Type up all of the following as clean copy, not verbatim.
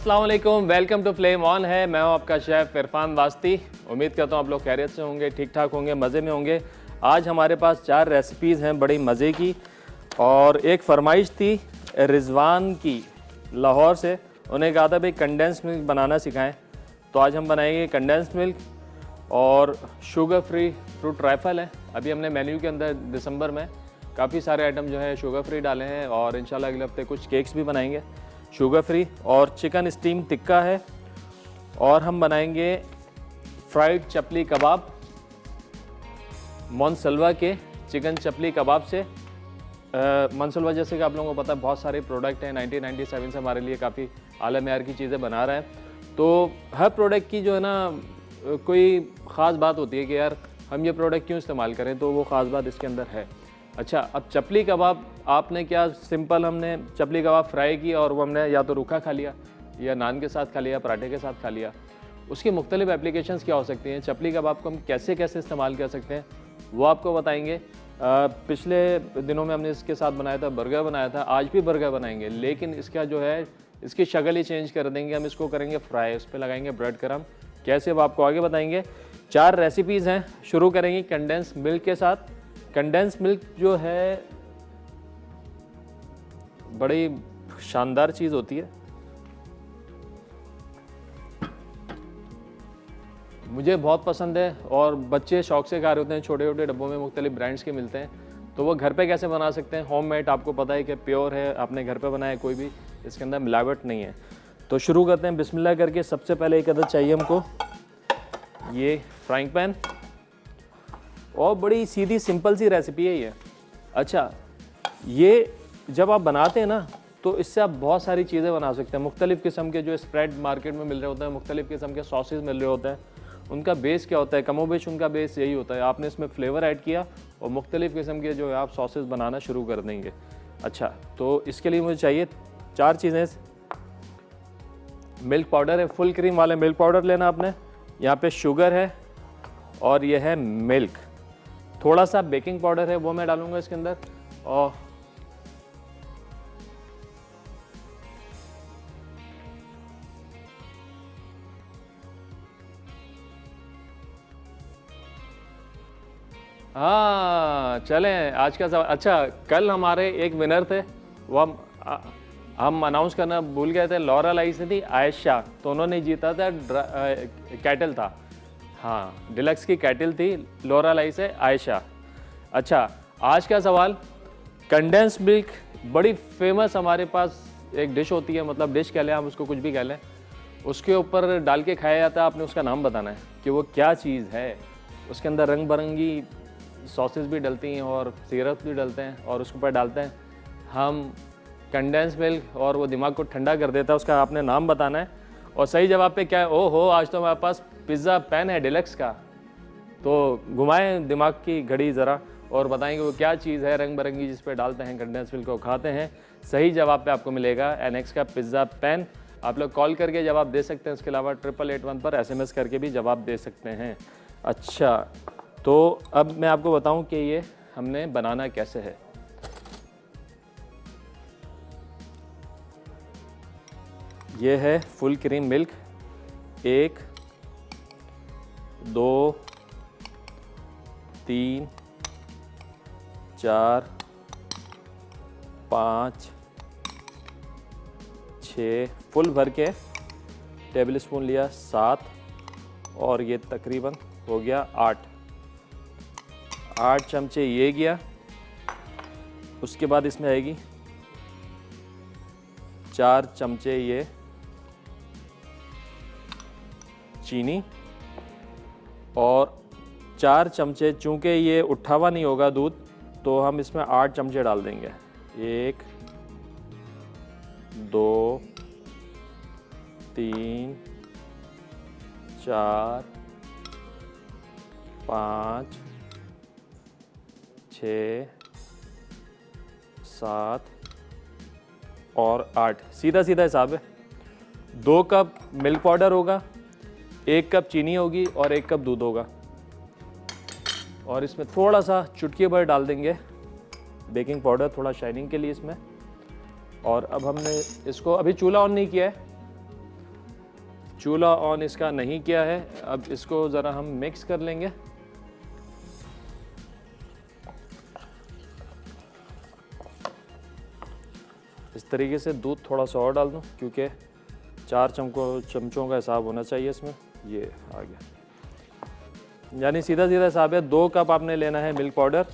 अस्सलाम वालेकुम, welcome to flame on है। मैं हूं आपका शेफ़ इरफान वास्ती। उम्मीद करता हूं आप लोग खैरियत से होंगे, ठीक ठाक होंगे, मज़े में होंगे। आज हमारे पास 4 रेसिपीज़ हैं बड़ी मज़े की, और एक फरमाइश थी रिजवान की लाहौर से। उन्हें कहा था भाई कंडेंस मिल्क बनाना सिखाएं, तो आज हम बनाएंगे कंडेंस मिल्क और शुगर फ्री फ्रूट ट्राइफल है। अभी हमने मेन्यू के अंदर दिसंबर में काफ़ी सारे आइटम जो है शुगर फ्री डाले हैं, और इंशाल्लाह अगले हफ्ते कुछ केक्स भी बनाएंगे शुगर फ्री। और चिकन स्टीम टिक्का है, और हम बनाएंगे फ्राइड चपली कबाब मोनसलवा के चिकन चपली कबाब से। मोनसलवा जैसे कि आप लोगों को पता है बहुत सारे प्रोडक्ट हैं, 1997 से हमारे लिए काफ़ी आला मेयार की चीज़ें बना रहा है। तो हर प्रोडक्ट की जो है ना कोई ख़ास बात होती है कि यार हम ये प्रोडक्ट क्यों इस्तेमाल करें, तो वो ख़ास बात इसके अंदर है। अच्छा, अब चपली कबाब आपने क्या सिंपल हमने चपली कबाब फ्राई की, और वो हमने या तो रूखा खा लिया, या नान के साथ खा लिया, पराठे के साथ खा लिया। उसकी मुख्तलिफ एप्लीकेशंस क्या हो सकती हैं, चपली कबाब को हम कैसे कैसे इस्तेमाल कर सकते हैं, वो आपको बताएंगे। पिछले दिनों में हमने इसके साथ बनाया था, बर्गर बनाया था, आज भी बर्गर बनाएंगे, लेकिन इसका जो है इसकी शक्ल ही चेंज कर देंगे। हम इसको करेंगे फ्राई, उस पर लगाएंगे ब्रेड क्रम्ब, कैसे वो आपको आगे बताएंगे। 4 रेसिपीज़ हैं। शुरू करेंगे कंडेंस मिल्क के साथ। कंडेंस मिल्क जो है बड़ी शानदार चीज़ होती है, मुझे बहुत पसंद है, और बच्चे शौक से खा रहे होते हैं। छोटे छोटे डब्बों में मुख्तलिफ ब्रांड्स के मिलते हैं, तो वो घर पे कैसे बना सकते हैं। होममेड आपको पता है कि प्योर है, आपने घर पे बनाया, कोई भी इसके अंदर मिलावट नहीं है। तो शुरू करते हैं बिस्मिल्लाह करके। सबसे पहले एक अदद चाहिए हमको ये फ्राइंग पैन, और बड़ी सीधी सिंपल सी रेसिपी है ये। अच्छा, ये जब आप बनाते हैं ना, तो इससे आप बहुत सारी चीज़ें बना सकते हैं। मुख्तलिफ़ किस्म के जो स्प्रेड मार्केट में मिल रहे होते हैं, मुख्तलिफ़ किस्म के सॉसेज मिल रहे होते हैं, उनका बेस क्या होता है, कमोबेश उनका बेस यही होता है। आपने इसमें फ्लेवर ऐड किया और मुख्तलिफ़ किस्म के जो है आप सॉसेज बनाना शुरू कर देंगे। अच्छा, तो इसके लिए मुझे चाहिए 4 चीज़ें। मिल्क पाउडर है, फुल क्रीम वाले मिल्क पाउडर लेना आपने। यहाँ पे शुगर है, और यह है मिल्क। थोड़ा सा बेकिंग पाउडर है, वो मैं डालूंगा इसके अंदर। और हाँ, चलें आज का सवाल। अच्छा, कल हमारे एक विनर थे, वो हम अनाउंस करना भूल गए थे। लॉरा लाई से थी आयशा, तो उन्होंने जीता था कैटल था। हाँ, डिलक्स की कैटल थी, लॉरा लाई से आयशा। अच्छा, आज का सवाल, कंडेंस मिल्क बड़ी फेमस हमारे पास एक डिश होती है, मतलब डिश कह लें, हम उसको कुछ भी कह लें, उसके ऊपर डाल के खाया जाता है। आपने उसका नाम बताना है कि वो क्या चीज़ है। उसके अंदर रंग बिरंगी सॉसेस भी डलती हैं और सिरप भी डलते हैं, और उसके ऊपर डालते हैं हम कंडेंस मिल्क, और वो दिमाग को ठंडा कर देता है। उसका आपने नाम बताना है, और सही जवाब पे क्या है। ओहो, आज तो हमारे पास पिज़्ज़ा पैन है डिलक्स का। तो घुमाएं दिमाग की घड़ी ज़रा, और बताएंगे वो क्या चीज़ है रंग बिरंगी जिस पे डालते हैं कंडेंस मिल्क को खाते हैं। सही जवाब पे आपको मिलेगा एनेक्स का पिज़्ज़ा पैन। आप लोग कॉल करके जवाब दे सकते हैं, उसके अलावा 8881 पर SMS करके भी जवाब दे सकते हैं। अच्छा, तो अब मैं आपको बताऊं कि ये हमने बनाना कैसे है। ये है फुल क्रीम मिल्क। 1 2 3 4 5 6 फुल भर के टेबल स्पून लिया, 7, और ये तकरीबन हो गया 8 चमचे ये गया। उसके बाद इसमें आएगी 4 चमचे ये चीनी, और 4 चमचे, चूँकि ये उठा हुआ नहीं होगा दूध, तो हम इसमें 8 चमचे डाल देंगे। 1 2 3 4 5 6 7 और 8, सीधा सीधा हिसाब है। 2 कप मिल्क पाउडर होगा, 1 कप चीनी होगी, और 1 कप दूध होगा। और इसमें थोड़ा सा चुटकी भर डाल देंगे बेकिंग पाउडर, थोड़ा शाइनिंग के लिए इसमें। और अब हमने इसको, अभी चूल्हा ऑन नहीं किया है, चूल्हा ऑन इसका नहीं किया है। अब इसको ज़रा हम मिक्स कर लेंगे। इस तरीके से दूध थोड़ा सा और डाल दूँ, क्योंकि 4 चमचों का हिसाब होना चाहिए इसमें। ये आ गया, यानी सीधा सीधा हिसाब है। 2 कप आपने लेना है मिल्क पाउडर,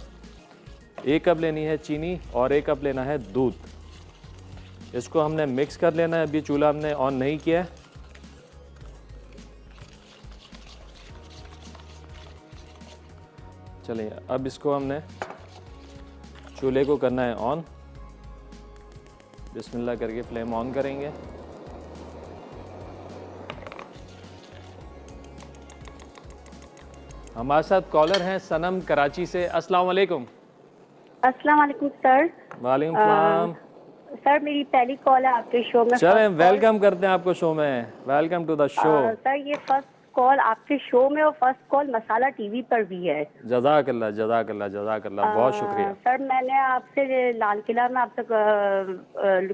1 कप लेनी है चीनी और 1 कप लेना है दूध। इसको हमने मिक्स कर लेना है। अभी चूल्हा हमने ऑन नहीं किया है। चलिए, अब इसको हमने चूल्हे को करना है ऑन। बिस्मिल्लाह करके फ्लेम ऑन करेंगे। हमारे साथ कॉलर हैं सनम कराची से। अस्सलाम वालेकुम। अस्सलाम वालेकुम सर। वालेकुम सलाम। सर मेरी पहली कॉल है आपके शो में। चलें, वेलकम करते हैं आपको शो में। Welcome to the show. Sir ये फर्स्ट कॉल आपके शो में और फर्स्ट कॉल मसाला टीवी पर भी है। जज़ाकल्लाह जज़ाकल्लाह जज़ाकल्लाह, बहुत शुक्रिया। सर मैंने आपसे लाल किला में आपसे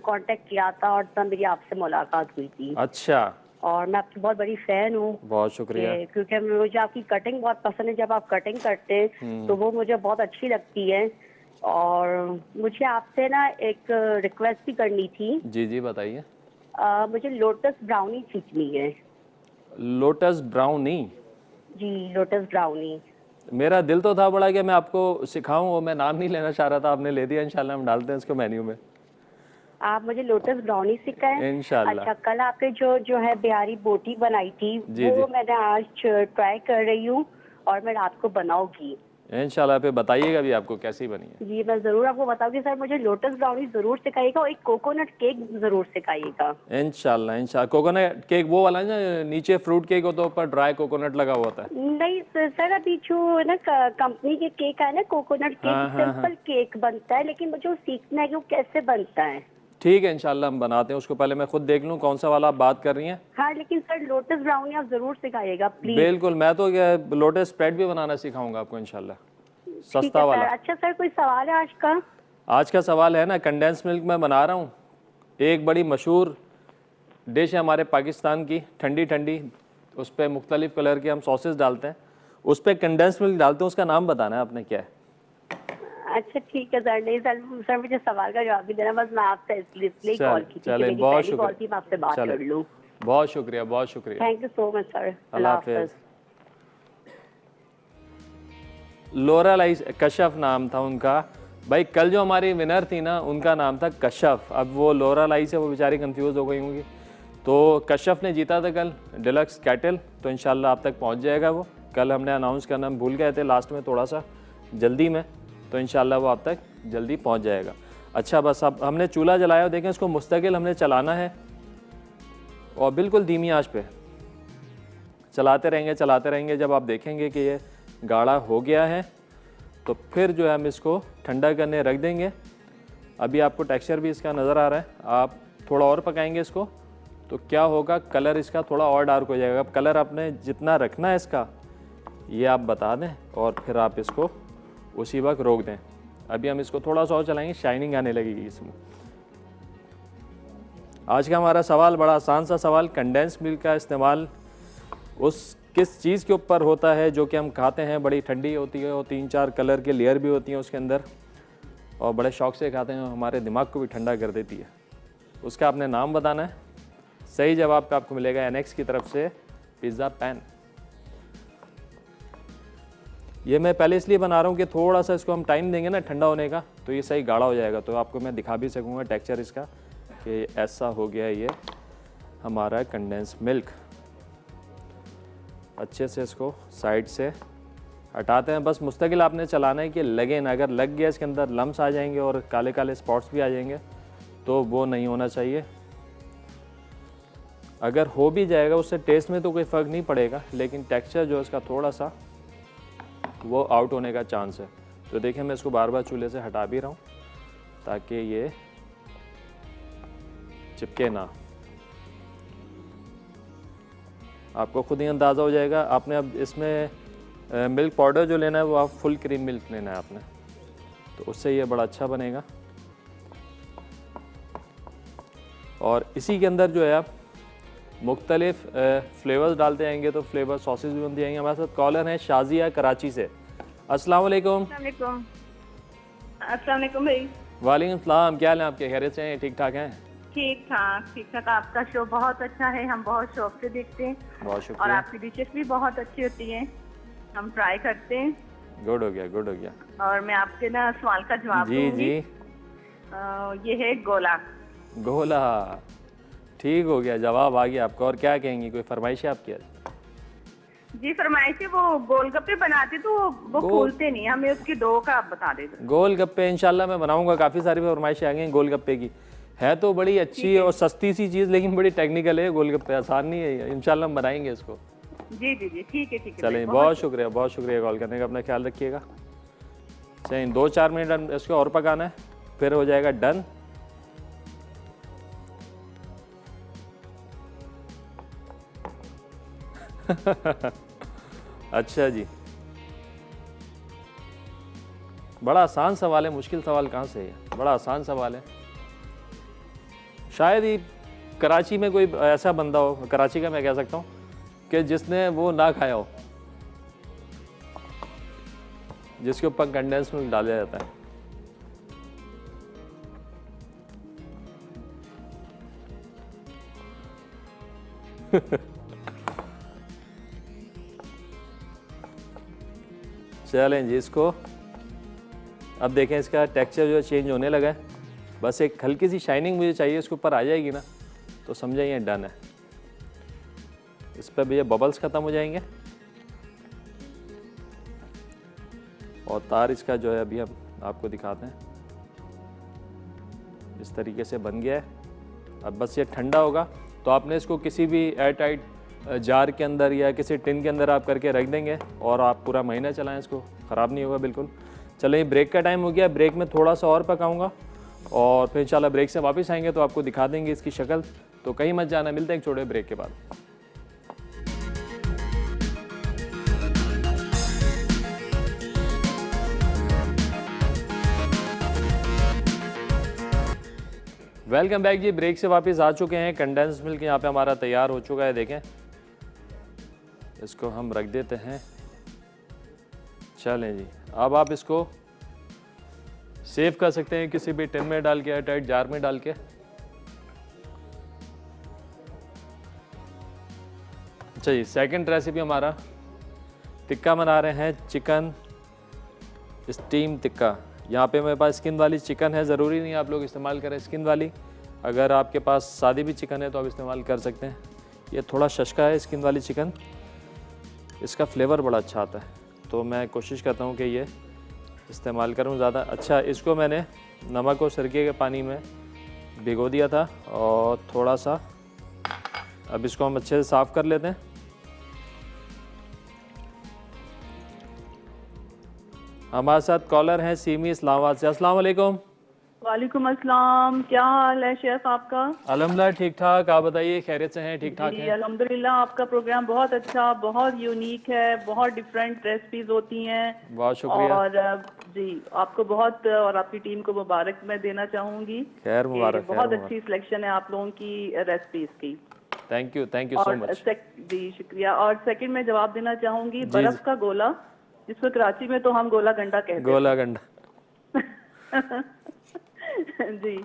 कांटेक्ट किया था और तब मेरी आपसे मुलाकात हुई थी। अच्छा, और मैं आपकी बहुत बड़ी फैन हूँ। बहुत शुक्रिया। क्योंकि मुझे आपकी कटिंग बहुत पसंद है। जब आप कटिंग करते हैं तो वो मुझे बहुत अच्छी लगती है। और मुझे आपसे ना एक रिक्वेस्ट भी करनी थी। जी जी बताइए। मुझे लोटस ब्राउनी सीखनी है। Lotus brownie? जी लोटस ब्राउनी। मेरा दिल तो था बड़ा कि मैं आपको सिखाऊं, वो मैं नाम नहीं लेना चाह रहा था, आपने ले दिया। इंशाल्लाह हम डालते हैं इसको मेन्यू में। आप मुझे लोटस ब्राउनी सिखाएं। इंशाल्लाह। अच्छा, कल आपने जो है बिहारी बोटी बनाई थी जी, वो जी। मैंने आज ट्राई कर रही हूँ और मैं रात को बनाऊंगी। इंशाल्लाह पे बताइएगा भी आपको कैसी बनी है। जी मैं जरूर आपको बताऊंगी। सर मुझे लोटस ब्राउनी जरूर सिखाइएगा और एक कोकोनट केक जरूर सिखाइएगा। इंशाल्लाह इंशाल्लाह। कोकोनट केक वो वाला ना, नीचे फ्रूट केक होता है, ऊपर ड्राई कोकोनट लगा हुआ होता है। नहीं सर अभी जो ना कंपनी के केक है ना कोकोनट केक, हाँ, हाँ, सिंपल केक बनता है, लेकिन मुझे वो सीखना है कि वो कैसे बनता है। ठीक है, इंशाल्लाह हम बनाते हैं उसको। पहले मैं खुद देख लूँ कौन सा वाला आप बात कर रही हैं। हाँ लेकिन सर लोटस ब्राउनी आप जरूर सिखाइएगा प्लीज। बिल्कुल, मैं तो लोटस स्प्रेड भी बनाना सिखाऊंगा आपको इंशाल्लाह, ठीक सस्ता है वाला। सर। अच्छा सर कोई सवाल है आज का? आज का सवाल है ना, कंडेंस मिल्क मैं बना रहा हूँ। एक बड़ी मशहूर डिश है हमारे पाकिस्तान की, ठंडी ठंडी। उस पर मुख्तलिफ़ कलर के हम सॉसेस डालते हैं, उस पर कंडेंस मिल्क डालते हैं। उसका नाम बताना है आपने क्या है। अच्छा ठीक है सर। नहीं सर मुझे सवाल का जवाब भी देना, बस मैं आपसे इसलिए कॉल की थी कि चलें, मेरी बहुत पहली कॉल थी, मैं आपसे बात शुक्रिया। कर लूँ। बहुत शुक्रिया, बहुत शुक्रिया। Thank you so much sir. अल्लाह हाफिज़। लोरल आइस, कशफ नाम था उनका। भाई कल जो हमारी विनर थी ना, उनका नाम था कशफ। अब वो लोरल आई से वो बेचारी कंफ्यूज हो गई होंगी। तो कशफ ने जीता था कल डिलक्स कैटल। तो इंशाल्लाह आप तक पहुंच जाएगा वो। कल हमने अनाउंस करना भूल गए थे लास्ट में, थोड़ा सा जल्दी में। तो इंशाल्लाह वो आप तक जल्दी पहुंच जाएगा। अच्छा, बस अब हमने चूल्हा जलाया, देखें इसको मुस्तकिल हमने चलाना है और बिल्कुल धीमी आंच पे चलाते रहेंगे। जब आप देखेंगे कि ये गाढ़ा हो गया है तो फिर जो है हम इसको ठंडा करने रख देंगे। अभी आपको टेक्सचर भी इसका नज़र आ रहा है। आप थोड़ा और पकाएंगे इसको तो क्या होगा, कलर इसका थोड़ा और डार्क हो जाएगा। अब कलर आपने जितना रखना है इसका ये आप बता दें और फिर आप इसको उसी वक्त रोक दें। अभी हम इसको थोड़ा सा और चलाएंगे, शाइनिंग आने लगेगी इसमें। आज का हमारा सवाल बड़ा आसान सा सवाल, कंडेंस मिल्क का इस्तेमाल उस किस चीज़ के ऊपर होता है जो कि हम खाते हैं, बड़ी ठंडी होती है और 3-4 कलर के लेयर भी होती हैं उसके अंदर और बड़े शौक से खाते हैं, हमारे दिमाग को भी ठंडा कर देती है। उसका आपने नाम बताना है। सही जवाब का आपको मिलेगा एनएक्स की तरफ से पिज़्ज़ा पैन। ये मैं पहले इसलिए बना रहा हूँ कि थोड़ा सा इसको हम टाइम देंगे ना ठंडा होने का तो ये सही गाढ़ा हो जाएगा। तो आपको मैं दिखा भी सकूँगा टेक्सचर इसका कि ऐसा हो गया ये हमारा कंडेंस मिल्क। अच्छे से इसको साइड से हटाते हैं। बस मुस्तकिल आपने चलाना है कि लगे ना। अगर लग गया इसके अंदर लम्स आ जाएंगे और काले काले स्पॉट्स भी आ जाएंगे तो वो नहीं होना चाहिए। अगर हो भी जाएगा उससे टेस्ट में तो कोई फ़र्क नहीं पड़ेगा, लेकिन टेक्सचर जो है इसका थोड़ा सा वो आउट होने का चांस है। तो देखिए मैं इसको बार बार चूल्हे से हटा भी रहा हूँ ताकि ये चिपके ना। आपको खुद ही अंदाज़ा हो जाएगा। आपने अब इसमें मिल्क पाउडर जो लेना है वो आप फुल क्रीम मिल्क लेना है आपने, तो उससे ये बड़ा अच्छा बनेगा। और इसी के अंदर जो है आप मुख्तलिफ फ्लेवर्स डालते जाएंगे तो फ्लेवर सॉसेज भी बनती जाएंगे। हमारे साथ कॉलर हैं शाजिया कराची से। अस्सलाम वालेकुम। अस्सलाम वालेकुम भाई। वालेकुम सलाम, क्या हाल है आपके? खैरियत से हैं? ठीक ठाक हैं? ठीक ठाक। आपका शो बहुत अच्छा है, हम बहुत शौक से देखते हैं बहुत और शुक्रिया। आपकी डिशेस भी बहुत अच्छी होती हैं, हम ट्राई करते हैं। गुड हो गया, गुड हो गया। और मैं आपके ना सवाल का जवाब जी दूंगी। जी। ये है गोला। गोला, ठीक हो गया, जवाब आ गया आपका। और क्या कहेंगी, कोई फरमाइश है आपकी? जी फरमाइशी, वो गोलगप्पे बनाते तो वो फूलते नहीं, हमें उसकी डो का आप बता देते। गोलगप्पे इंशाल्लाह मैं बनाऊंगा। काफ़ी सारी फरमाइशें आ गई हैं गोलगप्पे की। है तो बड़ी अच्छी और सस्ती सी चीज़, लेकिन बड़ी टेक्निकल है। गोलगप्पे आसान नहीं है। इंशाल्लाह हम बनाएंगे इसको। जी जी जी, ठीक है ठीक है। चलें, बहुत शुक्रिया, बहुत शुक्रिया कॉल करने का। अपना ख्याल रखिएगा। चलिए 2-4 मिनट इसको और पकाना है, फिर हो जाएगा डन। अच्छा जी, बड़ा आसान सवाल है, मुश्किल सवाल कहाँ से है? बड़ा आसान सवाल है। शायद ही कराची में कोई ऐसा बंदा हो, कराची का मैं कह सकता हूँ, कि जिसने वो ना खाया हो, जिसके ऊपर कंडेंस मिल्क डाला जाता है। चलें जी, इसको अब देखें, इसका टेक्सचर जो चेंज होने लगा है। बस एक हल्की सी शाइनिंग मुझे चाहिए, इसके ऊपर आ जाएगी ना तो समझिए डन है। इस पर भी ये बबल्स ख़त्म हो जाएंगे और तार इसका जो है अभी हम आपको दिखाते हैं। इस तरीके से बन गया है। अब बस ये ठंडा होगा तो आपने इसको किसी भी एयर टाइट जार के अंदर या किसी टिन के अंदर आप करके रख देंगे और आप पूरा महीना चलाएं, इसको ख़राब नहीं होगा बिल्कुल। चलिए, ब्रेक का टाइम हो गया। ब्रेक में थोड़ा सा और पकाऊंगा और फिर इंशाल्लाह ब्रेक से वापस आएंगे तो आपको दिखा देंगे इसकी शक्ल। तो कहीं मत जाना, मिलते हैं एक छोटे ब्रेक के बाद। वेलकम बैक जी। ब्रेक से वापस आ चुके हैं। कंडेंस मिल्क यहाँ पे हमारा तैयार हो चुका है। देखें, इसको हम रख देते हैं। चलें जी, अब आप इसको सेव कर सकते हैं किसी भी टिन में डाल के, एयर टाइट जार में डाल के। अच्छा जी, सेकंड रेसिपी हमारा टिक्का बना रहे हैं, चिकन स्टीम टिक्का। यहाँ पे मेरे पास स्किन वाली चिकन है, ज़रूरी नहीं आप लोग इस्तेमाल करें स्किन वाली। अगर आपके पास सादी भी चिकन है तो आप इस्तेमाल कर सकते हैं। ये थोड़ा शशका है स्किन वाली चिकन, इसका फ्लेवर बड़ा अच्छा आता है तो मैं कोशिश करता हूँ कि ये इस्तेमाल करूँ ज़्यादा। अच्छा, इसको मैंने नमक और सिरके के पानी में भिगो दिया था और थोड़ा सा, अब इसको हम अच्छे से साफ़ कर लेते हैं। हमारे साथ कॉलर हैं सीमी इस्लामाबाद से। अस्सलाम वालेकुम। वालेकुम अस्सलाम, क्या हाल है शेफ आपका? अल्हम्दुलिल्लाह ठीक ठाक, आप बताइए खैरियत से हैं? ठीक ठाक जी हैं? अल्हम्दुलिल्लाह, आपका प्रोग्राम बहुत अच्छा, बहुत यूनिक है, बहुत डिफरेंट रेसिपीज होती हैं। बहुत शुक्रिया। और जी आपको बहुत और आपकी टीम को मुबारक मैं देना चाहूँगी। खैर मुबारक, बहुत खैर मुबारक। अच्छी सिलेक्शन है आप लोगों की रेसिपीज की। थैंक यू सो और मच। जी शुक्रिया। और सेकंड में जवाब देना चाहूँगी, जी, बर्फ का गोला, जिसको कराची में तो हम गोला गंडा कहते हैं। गोला गंडा। जी,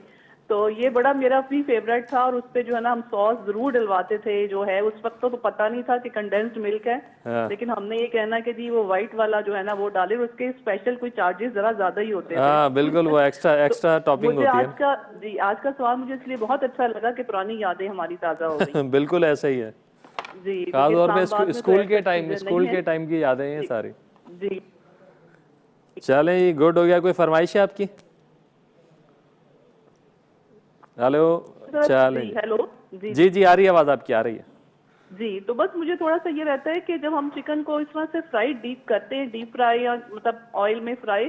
तो ये बड़ा मेरा भी फेवरेट था और उस पे जो है ना हम सॉस जरूर डलवाते थे। जो है उस वक्त तो पता नहीं था कि कंडेंस्ड मिल्क है, हाँ। लेकिन हमने ये कहना कि जी वो व्हाइट वाला जो है ना वो डाले, उसके स्पेशल कोई चार्जेस जरा ज्यादा ही होते थे। हाँ बिल्कुल, वो एक्स्ट्रा टॉपिंग मुझे होती आज का जी आज का सवाल मुझे इसलिए बहुत अच्छा लगा कि पुरानी यादें हमारी ताजा हो गई। है। बिल्कुल ऐसा ही है। जी, खास तौर पे इस्लामाबाद में तो स्कूल के ऐसा टाइम चीजें नहीं है। की यादें हैं सारी। जी चलें जी, गुड हो गया। कोई फरमाइश है आपकी? हेलो, चलें जी। हेलो जी जी जी, आ रही है आवाज़ आपकी, आ रही है। जी। तो बस मुझे थोड़ा सा ये रहता है कि जब हम चिकन को इस तरह से फ्राई डीप करते हैं, डीप फ्राई या मतलब ऑयल में फ्राई,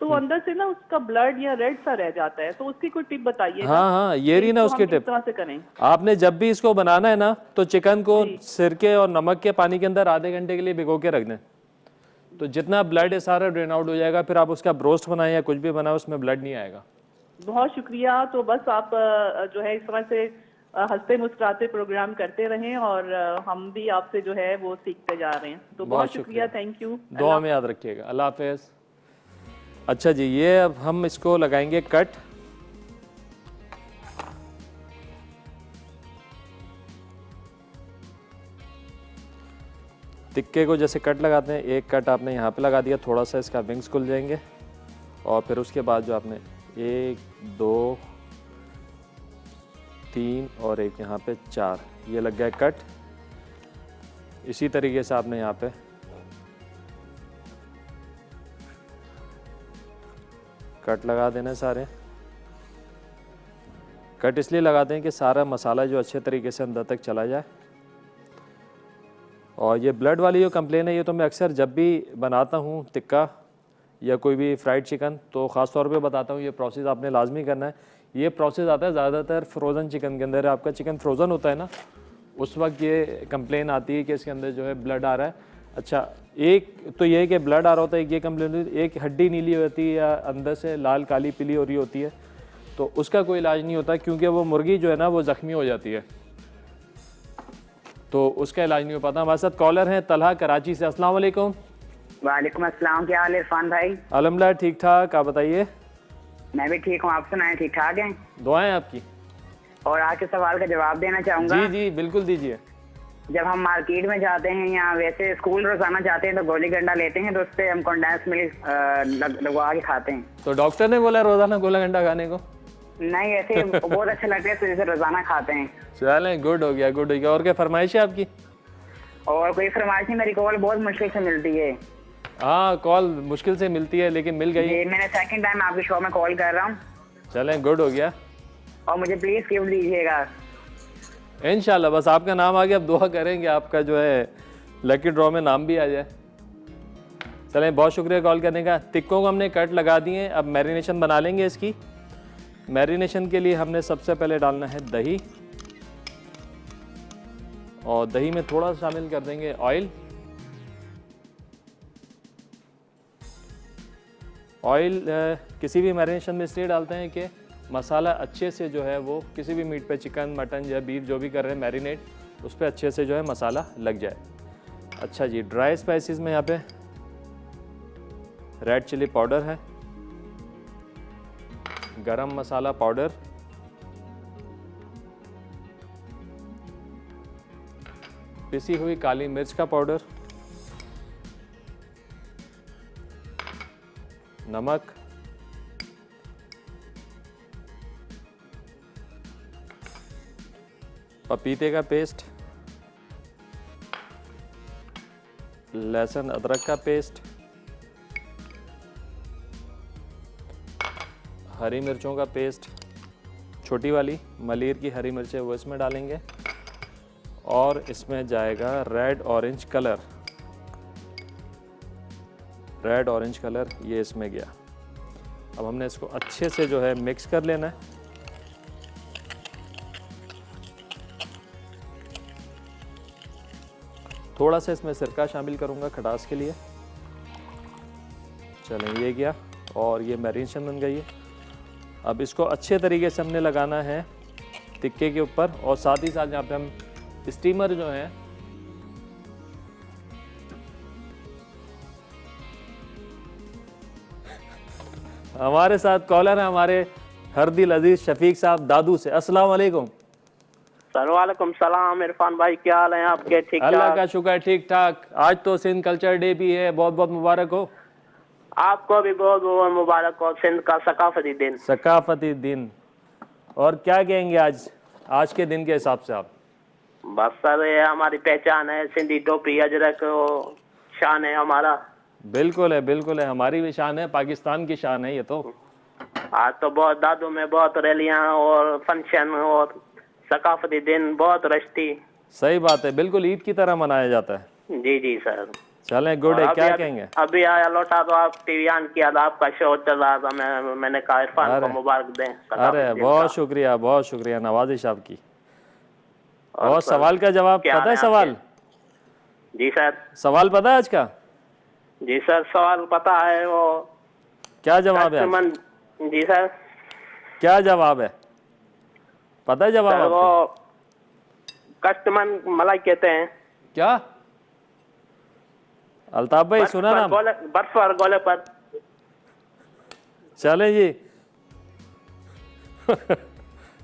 तो अंदर से ना उसका ब्लड या रेड सा रह जाता है, तो उसकी कोई टिप बताइए। हाँ, ये रही ना उसकी टिप। किस तरह से करें? आपने जब भी इसको बनाना है ना तो चिकन को सिरके और नमक के पानी के अंदर आधे घंटे के लिए भिगो के रख दें, तो जितना ब्लड है सारा ड्रेन आउट हो जाएगा। फिर आप उसका ब्रोस्ट बनाएं या कुछ भी बनाए, उसमें ब्लड नहीं आएगा। बहुत शुक्रिया। तो बस आप जो है इस तरह से हंसते मुस्कुराते प्रोग्राम करते रहें और हम भी आपसे जो है वो सीखते जा रहे हैं। तो बहुत शुक्रिया, थैंक यू। दुआ में याद रखिएगा। अल्लाह हाफिज़। अच्छा जी, ये अब हम इसको लगाएंगे कट। टिक्के को जैसे कट लगाते हैं, एक कट आपने यहाँ पे लगा दिया, थोड़ा सा इसका विंग्स खुल जाएंगे और फिर उसके बाद जो आपने 1 2 3 और एक यहाँ पे 4, ये लग गया कट। इसी तरीके से आपने यहाँ पे कट लगा देना है सारे। कट इसलिए लगाते हैं कि सारा मसाला जो अच्छे तरीके से अंदर तक चला जाए। और ये ब्लड वाली जो कंप्लेन है, ये तो मैं अक्सर जब भी बनाता हूँ टिक्का या कोई भी फ्राइड चिकन तो ख़ास तौर पे बताता हूँ, ये प्रोसेस आपने लाजमी करना है। ये प्रोसेस आता है ज़्यादातर फ्रोज़न चिकन के अंदर। आपका चिकन फ्रोज़न होता है ना, उस वक्त ये कंप्लेन आती है कि इसके अंदर जो है ब्लड आ रहा है। अच्छा, एक तो ये है कि ब्लड आ रहा होता है, एक ये कंप्लेन होती है, एक हड्डी नीली होती है या अंदर से लाल काली पीली हो रही होती है, तो उसका कोई इलाज नहीं होता क्योंकि वो मुर्गी जो है ना वो ज़ख्मी हो जाती है, तो उसका इलाज नहीं हो पाता। हमारे साथ कॉलर हैं तलहा कराची से। अस्सलाम वालेकुम। वालेकुम अस्सलाम, क्या हाल है इरफान भाई? अल्हम्दुलिल्लाह ठीक ठाक, आप बताइए। मैं भी ठीक हूँ, आप सुनाएं, ठीक ठाक हैं? दुआएं आपकी। और आज के सवाल का जवाब देना चाहूँगा। जी जी बिल्कुल दीजिए। जब हम मार्केट में जाते हैं या वैसे स्कूल रोजाना जाते हैं तो गोली गंडा लेते हैं, तो उस पर हम कंडेंस मिल्क लगवा के खाते हैं। तो डॉक्टर ने बोला रोज़ाना गोला गंडा खाने को? नहीं, ऐसे बहुत अच्छा लगता है तो जैसे रोजाना खाते हैं। चलें, गुड हो गया, गुड हो गया। और क्या फरमाइश है आपकी? और कोई फरमाइश नहीं, मेरी कॉल बहुत मुश्किल से मिलती है। हाँ, कॉल मुश्किल से मिलती है लेकिन मिल गई। जी, मैंने सेकंड टाइम आपके शो में कॉल कर रहा हूँ। चलें, गुड हो गया। और मुझे प्लीज गिफ्ट दीजिएगा इंशाल्लाह। बस आपका नाम आ गया, अब दुआ करेंगे आपका जो है लकी ड्रॉ में नाम भी आ जाए। चलें, बहुत शुक्रिया कॉल करने का। टिक्कों को हमने कट लगा दिए, अब मैरिनेशन बना लेंगे इसकी। मैरिनेशन के लिए हमने सबसे पहले डालना है दही, और दही में थोड़ा शामिल कर देंगे ऑयल। ऑयल किसी भी मैरिनेशन में इसलिए डालते हैं कि मसाला अच्छे से जो है वो किसी भी मीट पे, चिकन मटन या बीफ जो भी कर रहे हैं मैरिनेट, उस पर अच्छे से जो है मसाला लग जाए। अच्छा जी, ड्राई स्पाइसेस में यहाँ पे रेड चिली पाउडर है, गरम मसाला पाउडर, पिसी हुई काली मिर्च का पाउडर, नमक, पपीते का पेस्ट, लहसुन अदरक का पेस्ट, हरी मिर्चों का पेस्ट, छोटी वाली मलीर की हरी मिर्चें वो इसमें डालेंगे, और इसमें जाएगा red orange colour. Red orange colour ये इसमें गया। अब हमने इसको अच्छे से जो है मिक्स कर लेना है। थोड़ा सा इसमें सिरका शामिल करूंगा खटास के लिए। चलें, ये गया और ये मैरिनेशन बन गई है। अब इसको अच्छे तरीके से हमने लगाना है टिक्के के ऊपर, और साथ ही साथ यहाँ पे हम स्टीमर जो है हमारे साथ कॉलर है हमारे हरदिल अजीज शफीक साहब दादू से। अस्सलाम वालेकुम। वालेकुम सलाम इरफान भाई, क्या हाल है आपके? ठीक अल्लाह का शुक्र, ठीक ठाक। आज तो सिंध कल्चर डे भी है, बहुत बहुत मुबारक हो। आपको भी बहुत बहुत मुबारक हो, सिंध का सकाफती दिन। सकाफती दिन। और क्या कहेंगे आज के दिन के हिसाब से आप? बस सर, ये हमारी पहचान है, सिंधी टोपी अजरक शान है हमारा। बिल्कुल है, बिल्कुल है, हमारी भी शान है, पाकिस्तान की शान है ये तो। आज तो बहुत दादू में बहुत रैलियां और फंक्शन और सकाफती दिन बहुत रश्ती। सही बात है, बिल्कुल ईद की तरह मनाया जाता है। जी जी सर। चलें, गुड है। क्या कहेंगे? अभी आया लौटा तो आप टीवी ऑन किया था, आपका शो चल रहा था, मैंने कहा इरफान को मुबारक दें। अरे बहुत शुक्रिया, बहुत शुक्रिया, नवाजिश आपकी। और सवाल का जवाब पता है? सवाल जी सर, सवाल पता है आज का? जी सर, सवाल पता है। वो क्या जवाब है? जी सर, क्या जवाब है? पता है जवाब सर? आपको? वो कस्टमर मलाई कहते हैं। क्या अल्ताफ भाई सुना ना? बर्फ और गोले पर। चले जी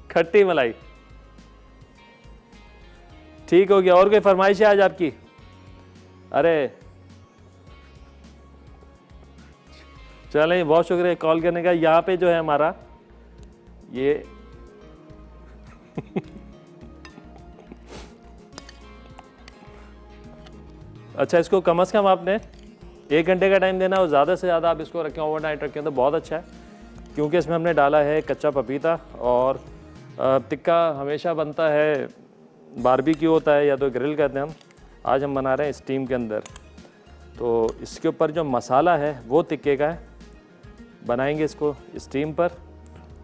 खट्टी मलाई ठीक हो गया। और कोई फरमाइश है आज आपकी? अरे चलें, बहुत शुक्रिया कॉल करने का। यहाँ पे जो है हमारा ये अच्छा, इसको कम से कम आपने 1 घंटे का टाइम देना और ज़्यादा से ज़्यादा आप इसको रखें, ओवरनाइट रखें तो बहुत अच्छा है, क्योंकि इसमें हमने डाला है कच्चा पपीता। और टिक्का हमेशा बनता है, बारबेक्यू होता है या तो ग्रिल कहते हैं हम, आज हम बना रहे हैं स्टीम के अंदर। तो इसके ऊपर जो मसाला है वो टिक्के का है, बनाएंगे इसको स्टीम पर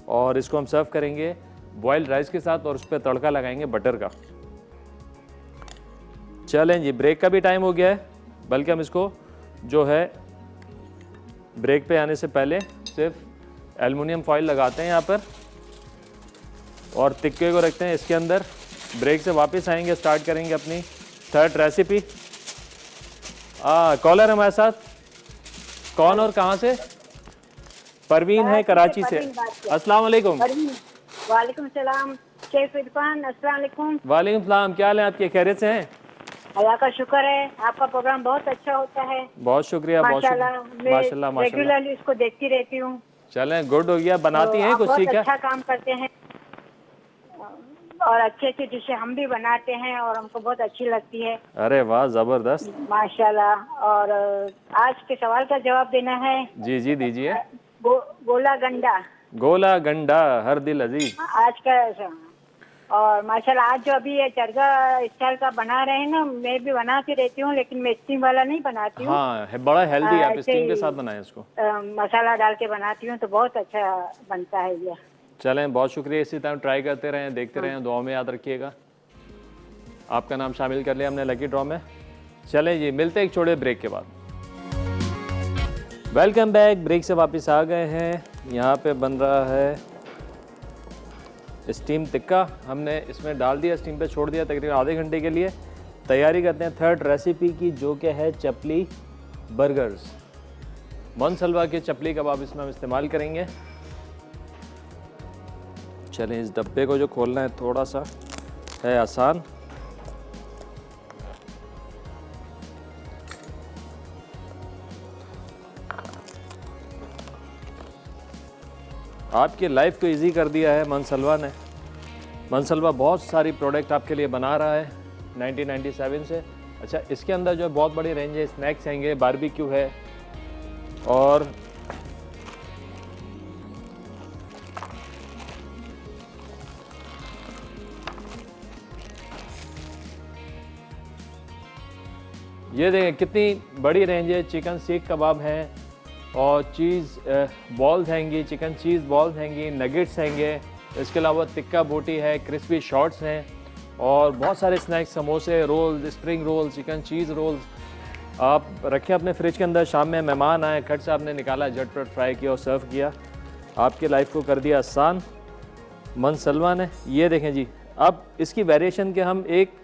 और इसको हम सर्व करेंगे बॉइल्ड राइस के साथ और उस पर तड़का लगाएंगे बटर का। चलें जी, ब्रेक का भी टाइम हो गया है, बल्कि हम इसको जो है ब्रेक पे आने से पहले सिर्फ एल्युमिनियम फॉइल लगाते हैं यहाँ पर और टिक्के को रखते हैं इसके अंदर। ब्रेक से वापस आएंगे, स्टार्ट करेंगे अपनी थर्ड रेसिपी। कॉलर हमारे साथ, कौन और कहाँ से? परवीन है कराची से। अस्सलाम वालेकुम। वालेकुम सलाम शेफ इरफान, अस्सलाम वालेकुम। वालेकुम सलाम, क्या हाल है आपके? खैरियत से हैं? अल्लाह का शुक्र है, आपका प्रोग्राम बहुत अच्छा होता है। बहुत शुक्रिया, बहुत शुक्रिया। माशाल्लाह, माशाल्लाह मैं रेगुलरली इसको देखती रहती हूँ। चलें, गुड हो गया। बनाती हैं आप कुछ बहुत सीखा? अच्छा काम करते हैं और अच्छी अच्छी डिशें हम भी बनाते हैं और हमको बहुत अच्छी लगती है। अरे वाह, जबरदस्त, माशाल्लाह। और आज के सवाल का जवाब देना है। जी जी दीजिए। गोला गंडा। गोला गंडा हर दिल अजीज। आज का और माशाल्लाह आज जो अभी ये चरगा स्टाइल का बना रहे हैं ना, मैं भी बनाती रहती हूँ, लेकिन मैं स्टीम वाला नहीं बनाती हूँ। हाँ, है बड़ा हेल्दी, आप स्टीम के साथ बनाएं इसको। मसाला डाल के बनाती हूँ तो बहुत अच्छा बनता है ये। चलें, बहुत शुक्रिया। इसी तरह ट्राई करते रहें, देखते रहें, दुआ में याद रखिएगा। आपका नाम शामिल कर लिया हमने लकी ड्रॉ में। चलें जी, मिलते हैं एक छोटे ब्रेक के बाद। वेलकम बैक, ब्रेक से वापस आ गए हैं। यहाँ पे बन रहा है स्टीम टिक्का, हमने इसमें डाल दिया, स्टीम पे छोड़ दिया तकरीबन आधे घंटे के लिए। तैयारी करते हैं थर्ड रेसिपी की, जो कि है चपली बर्गर्स। मनसलवा के चपली कबाब इसमें हम इस्तेमाल करेंगे। चलें, इस डब्बे को जो खोलना है थोड़ा सा है आसान। आपकी लाइफ को इजी कर दिया है मनसलवा ने। मनसलवा बहुत सारी प्रोडक्ट आपके लिए बना रहा है 1997 से। अच्छा, इसके अंदर जो बहुत बड़ी रेंज है, स्नैक्स हैंगे, बारबेक्यू है और ये देखें कितनी बड़ी रेंज है। चिकन सीख कबाब हैं और चीज़ बॉल्स हैंगी, चिकन चीज़ बॉल्स हैंगी, नगेट्स हैंगे, इसके अलावा टिक्का बोटी है, क्रिस्पी शॉर्ट्स हैं और बहुत सारे स्नैक्स, समोसे, rolls, spring roll, chicken cheese rolls आप रखें अपने फ्रिज के अंदर। शाम में मेहमान आए, खट से आपने निकाला, झटपट फ्राई किया और सर्व किया, आपकी लाइफ को कर दिया आसान मनसलवा ने। ये देखें जी, अब इसकी वेरिएशन के हम एक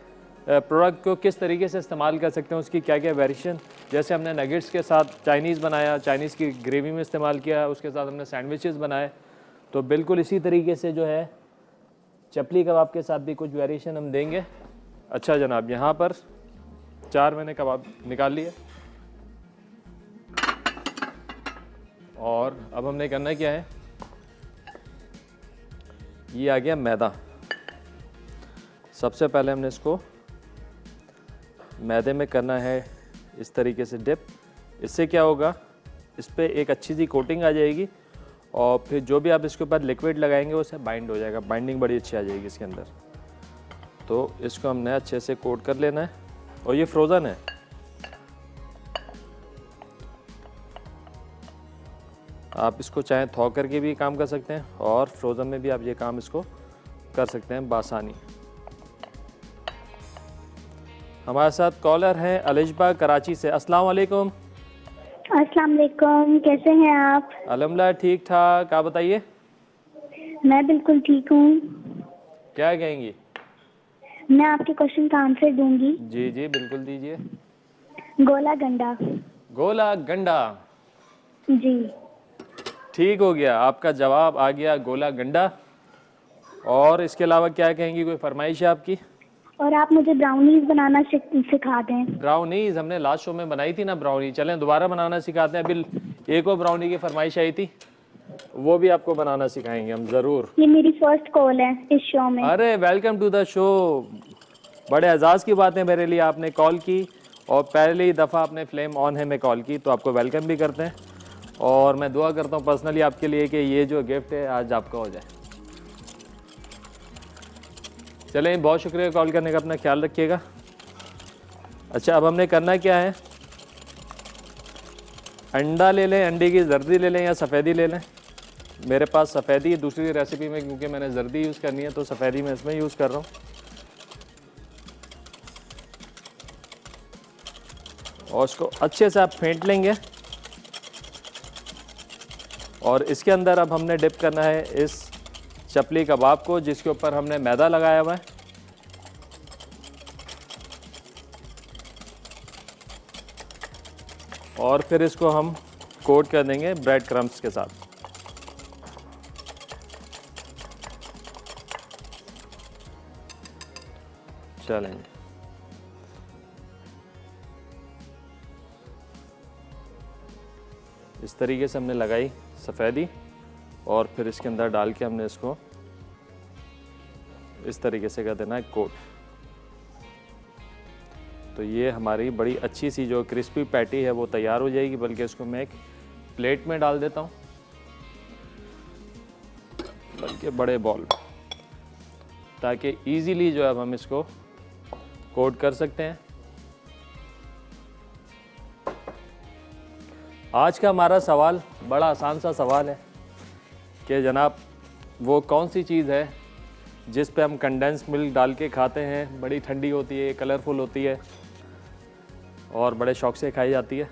प्रोडक्ट को किस तरीके से इस्तेमाल कर सकते हैं, उसकी क्या क्या वेरिएशन। जैसे हमने नगेट्स के साथ चाइनीज़ बनाया, चाइनीज़ की ग्रेवी में इस्तेमाल किया, उसके साथ हमने सैंडविचेस बनाए, तो बिल्कुल इसी तरीके से जो है चपली कबाब के साथ भी कुछ वेरिएशन हम देंगे। अच्छा जनाब, यहाँ पर 4 मैंने कबाब निकाल लिए और अब हमने करना क्या है, ये आ गया मैदा। सबसे पहले हमने इसको मैदे में करना है इस तरीके से डिप। इससे क्या होगा, इस पर एक अच्छी सी कोटिंग आ जाएगी और फिर जो भी आप इसके ऊपर लिक्विड लगाएंगे उससे बाइंड हो जाएगा, बाइंडिंग बड़ी अच्छी आ जाएगी इसके अंदर। तो इसको हमने अच्छे से कोट कर लेना है और ये फ्रोज़न है। आप इसको चाहे थौ करके भी काम कर सकते हैं और फ्रोज़न में भी आप ये काम इसको कर सकते हैं बासानी। हमारे साथ कॉलर हैं अलिशबा कराची से। अस्सलाम वालेकुम। अस्सलाम वालेकुम, कैसे हैं आप? अल्हम्दुलिल्लाह ठीक ठाक, आप बताइए। मैं बिल्कुल ठीक हूँ। क्या कहेंगी? मैं आपके क्वेश्चन का आंसर दूंगी। जी जी बिल्कुल दीजिए। गोला गंडा। गोला गंडा। जी। ठीक हो गया, आपका जवाब आ गया गोला गंडा। और इसके अलावा क्या कहेंगी, कोई फरमाइश है आपकी? और आप मुझे ब्राउनीज बनाना सिखा दें। ब्राउनीज हमने लास्ट शो में बनाई थी ना ब्राउनी, चलें दोबारा बनाना सिखाते हैं। अभी एक और ब्राउनी की फरमाइश आई थी, वो भी आपको बनाना सिखाएंगे हम ज़रूर। ये मेरी फर्स्ट कॉल है इस शो में। अरे वेलकम टू द शो, बड़े एजाज़ की बात है मेरे लिए, आपने कॉल की और पहली दफ़ा आपने फ्लेम ऑन है में कॉल की, तो आपको वेलकम भी करते हैं। और मैं दुआ करता हूँ पर्सनली आपके लिए कि ये जो गिफ्ट है आज आपका हो जाए। चलें, बहुत शुक्रिया कॉल करने का, अपना ख्याल रखिएगा। अच्छा, अब हमने करना क्या है, अंडा ले लें, अंडे की जर्दी ले लें या सफ़ेदी ले लें। मेरे पास सफ़ेदी दूसरी रेसिपी में, क्योंकि मैंने जर्दी यूज़ करनी है तो सफ़ेदी मैं इसमें यूज़ कर रहा हूँ। और इसको अच्छे से आप फेंट लेंगे और इसके अंदर अब हमने डिप करना है इस चपली कबाब को, जिसके ऊपर हमने मैदा लगाया हुआ है। और फिर इसको हम कोट कर देंगे ब्रेड क्रम्स के साथ। चलें, इस तरीके से हमने लगाई सफ़ेदी और फिर इसके अंदर डाल के हमने इसको इस तरीके से कर देना है कोट। तो ये हमारी बड़ी अच्छी सी जो क्रिस्पी पैटी है वो तैयार हो जाएगी। बल्कि इसको मैं एक प्लेट में डाल देता हूँ, बल्कि बड़े बॉल में, ताकि इजीली जो है हम इसको कोट कर सकते हैं। आज का हमारा सवाल बड़ा आसान सा सवाल है कि जनाब वो कौन सी चीज़ है जिस पे हम कंडेंस मिल्क डाल के खाते हैं, बड़ी ठंडी होती है, कलरफुल होती है और बड़े शौक से खाई जाती है।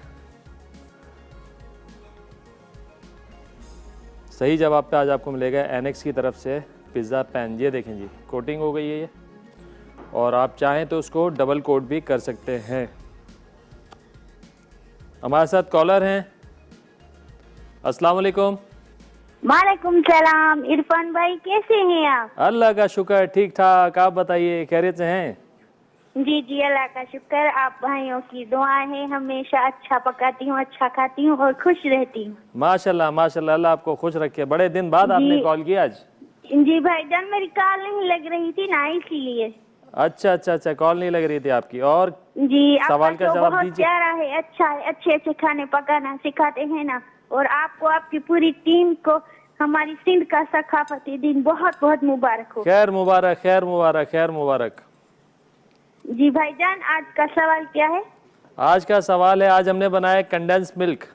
सही जवाब पे आज आपको मिलेगा एनेक्स की तरफ से पिज़्ज़ा पैन। ये देखें जी, कोटिंग हो गई है ये, और आप चाहें तो उसको डबल कोट भी कर सकते हैं। हमारे साथ कॉलर हैं। अस्सलाम वालेकुम। वालेकुम सलाम। इरफान भाई कैसे हैं आप? अल्लाह का शुक्र, ठीक ठाक। आप बताइए, खैरियत से हैं? जी जी, अल्लाह का शुक्र। आप भाइयों की दुआ है, हमेशा अच्छा पकाती हूँ, अच्छा खाती हूँ और खुश रहती हूँ। माशाल्लाह माशाल्लाह, अल्लाह आपको खुश रखे। बड़े दिन बाद आपने कॉल किया आज। जी भाईजान, मेरी कॉल नहीं लग रही थी ना, इसीलिए। अच्छा अच्छा अच्छा, कॉल नहीं लग रही थी आपकी। और जी, सवाल का जवाब बहुत दीजिए। प्यारा है, अच्छा है, अच्छे अच्छे खाने पकाना सिखाते हैं ना। और आपको, आपकी पूरी टीम को हमारी सिंध का सकाफती दिन बहुत बहुत मुबारक हो। खैर मुबारक, खैर मुबारक, खैर मुबारक। जी भाईजान, आज का सवाल क्या है? आज का सवाल है, आज हमने बनाया कंडेंस मिल्क।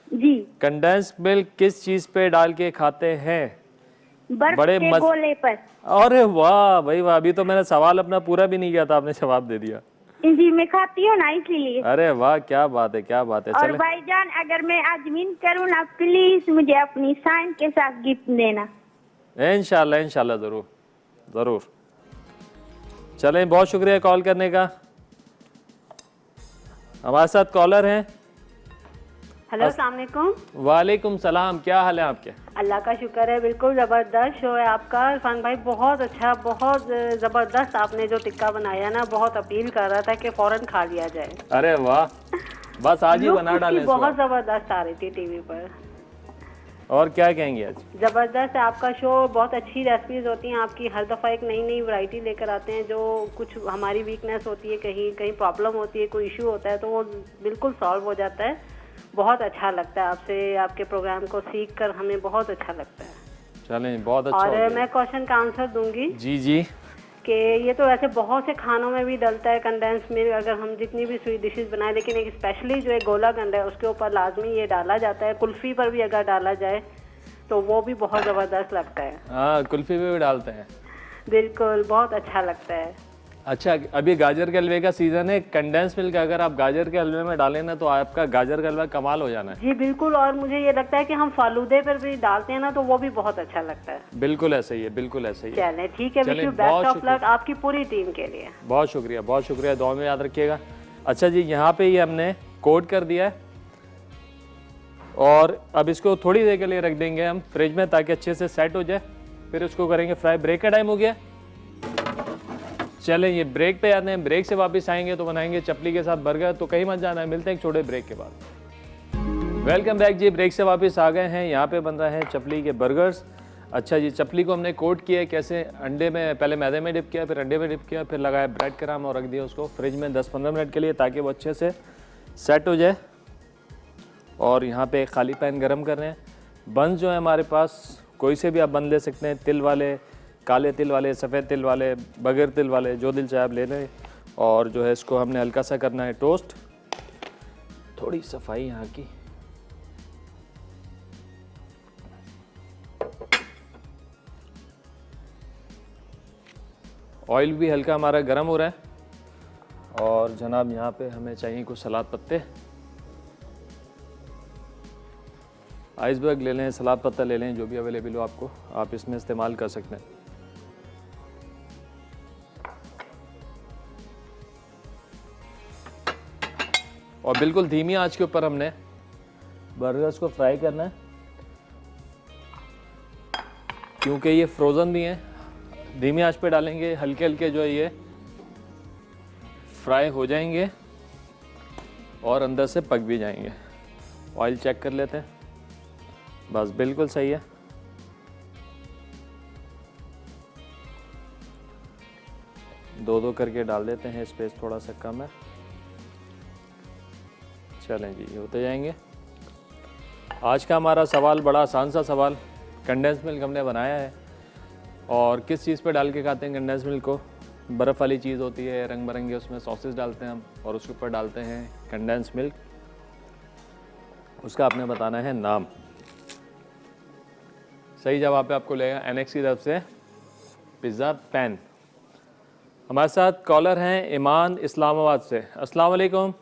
जी। कंडेंस मिल्क किस चीज पे डाल के खाते हैं? बर्फ बड़े के गोले पर। अरे वाह भाई वाह, अभी तो मैंने सवाल अपना पूरा भी नहीं किया था, आपने जवाब दे दिया। जी, मैं खाती हूँ ना, इसलिए। अरे वाह, क्या बात है, क्या बात है। और चले भाईजान, अगर मैं आज विन करूँ ना, प्लीज मुझे अपनी साइन के साथ गिफ्ट देना। इंशाल्लाह इंशाल्लाह, जरूर जरूर। चलें, बहुत शुक्रिया कॉल करने का। हमारे साथ कॉलर हैं। हेलो, अस्सलाम वालेकुम। वालेकुम सलाम, क्या हाल है आपके? अल्लाह का शुक्र है, बिल्कुल ज़बरदस्त शो है आपका। इरफान भाई बहुत अच्छा, बहुत ज़बरदस्त आपने जो टिक्का बनाया ना, बहुत अपील कर रहा था कि फ़ौरन खा लिया जाए। अरे वाह, बस आज ही बना डालें। बहुत ज़बरदस्त आ रही थी टीवी पर। और क्या कहेंगे आज? ज़बरदस्त है आपका शो, बहुत अच्छी रेसिपीज होती हैं आपकी। हर दफ़ा एक नई नई वैरायटी लेकर आते हैं। जो कुछ हमारी वीकनेस होती है, कहीं कहीं प्रॉब्लम होती है, कोई इशू होता है, तो वो बिल्कुल सॉल्व हो जाता है। बहुत अच्छा लगता है आपसे, आपके प्रोग्राम को सीख कर हमें बहुत अच्छा लगता है। चलें, बहुत अच्छा। और मैं क्वेश्चन का आंसर दूंगी। जी जी। कि ये तो वैसे बहुत से खानों में भी डलता है कंडेंस मिल्क, अगर हम जितनी भी स्वीट डिशेस बनाए, लेकिन एक स्पेशली जो है गोला गंडा है, उसके ऊपर लाजमी ये डाला जाता है। कुल्फी पर भी अगर डाला जाए तो वो भी बहुत ज़बरदस्त लगता है। हाँ, कुल्फी पे भी डालते हैं। बिल्कुल, बहुत अच्छा लगता है। अच्छा, अभी गाजर के हलवे का सीज़न है। कंडेंस मिल्क अगर आप गाजर के हलवे में डालें ना तो आपका गाजर का हलवा कमाल हो जाना है। जी बिल्कुल, और मुझे ये लगता है कि हम फालूदे पर भी डालते हैं ना तो वो भी बहुत अच्छा लगता है। बिल्कुल ऐसे ही है, बिल्कुल ऐसे ही है। चलें ठीक है, विश चलें, यू बहुत बेस्ट ऑफ लक आपकी पूरी टीम के लिए। बहुत शुक्रिया, दुआ में याद रखिएगा। अच्छा जी, यहाँ पे ये हमने कोट कर दिया है और अब इसको थोड़ी देर के लिए रख देंगे हम फ्रिज में ताकि अच्छे से सेट हो जाए, फिर उसको करेंगे फ्राई। ब्रेक का टाइम हो गया। चलें, ये ब्रेक पे आते हैं। ब्रेक से वापस आएंगे तो बनाएंगे चपली के साथ बर्गर। तो कहीं मत जाना है, मिलते हैं एक छोटे ब्रेक के बाद। वेलकम बैक जी, ब्रेक से वापस आ गए हैं। यहाँ पे बन रहा है चपली के बर्गर्स। अच्छा जी, चपली को हमने कोट किया है कैसे, अंडे में, पहले मैदे में डिप किया, फिर अंडे में डिप किया, फिर लगाया ब्रेड क्रम्ब और रख दिया उसको फ्रिज में 10-15 मिनट के लिए ताकि वो अच्छे से सेट हो जाए। और यहाँ पे एक खाली पैन गरम कर रहे हैं। बंस जो है हमारे पास कोई से भी आप बन ले सकते हैं, तिल वाले, काले तिल वाले, सफ़ेद तिल वाले, बगैर तिल वाले, जो दिल चाहे आप ले लें। और जो है इसको हमने हल्का सा करना है टोस्ट। थोड़ी सफाई यहाँ की। ऑयल भी हल्का हमारा गर्म हो रहा है और जनाब यहाँ पे हमें चाहिए कुछ सलाद पत्ते। आइसबर्ग ले लें, सलाद पत्ता ले लें, जो भी अवेलेबल हो आपको, आप इसमें इस्तेमाल कर सकते हैं। और बिल्कुल धीमी आंच के ऊपर हमने बर्गर्स को फ्राई करना है क्योंकि ये फ्रोज़न भी हैं। धीमी आंच पे डालेंगे, हल्के हल्के जो है ये फ्राई हो जाएंगे और अंदर से पक भी जाएंगे। ऑयल चेक कर लेते हैं, बस बिल्कुल सही है। दो करके डाल देते हैं, स्पेस थोड़ा सा कम है। चलें जी, ये होते जाएंगे। आज का हमारा सवाल बड़ा आसान सा सवाल, कंडेंस मिल्क हमने बनाया है और किस चीज़ पे डाल के खाते हैं कंडेंस मिल्क को। बर्फ़ वाली चीज़ होती है, रंग बिरंगे उसमें सॉसेस डालते हैं हम और उसके ऊपर डालते हैं कंडेंस मिल्क। उसका आपने बताना है नाम। सही जवाब पे आपको लेगा एनेक्स की तरफ से पिज़्ज़ा पैन। हमारे साथ कॉलर हैं ईमान इस्लामाबाद से। अस्सलाम वालेकुम।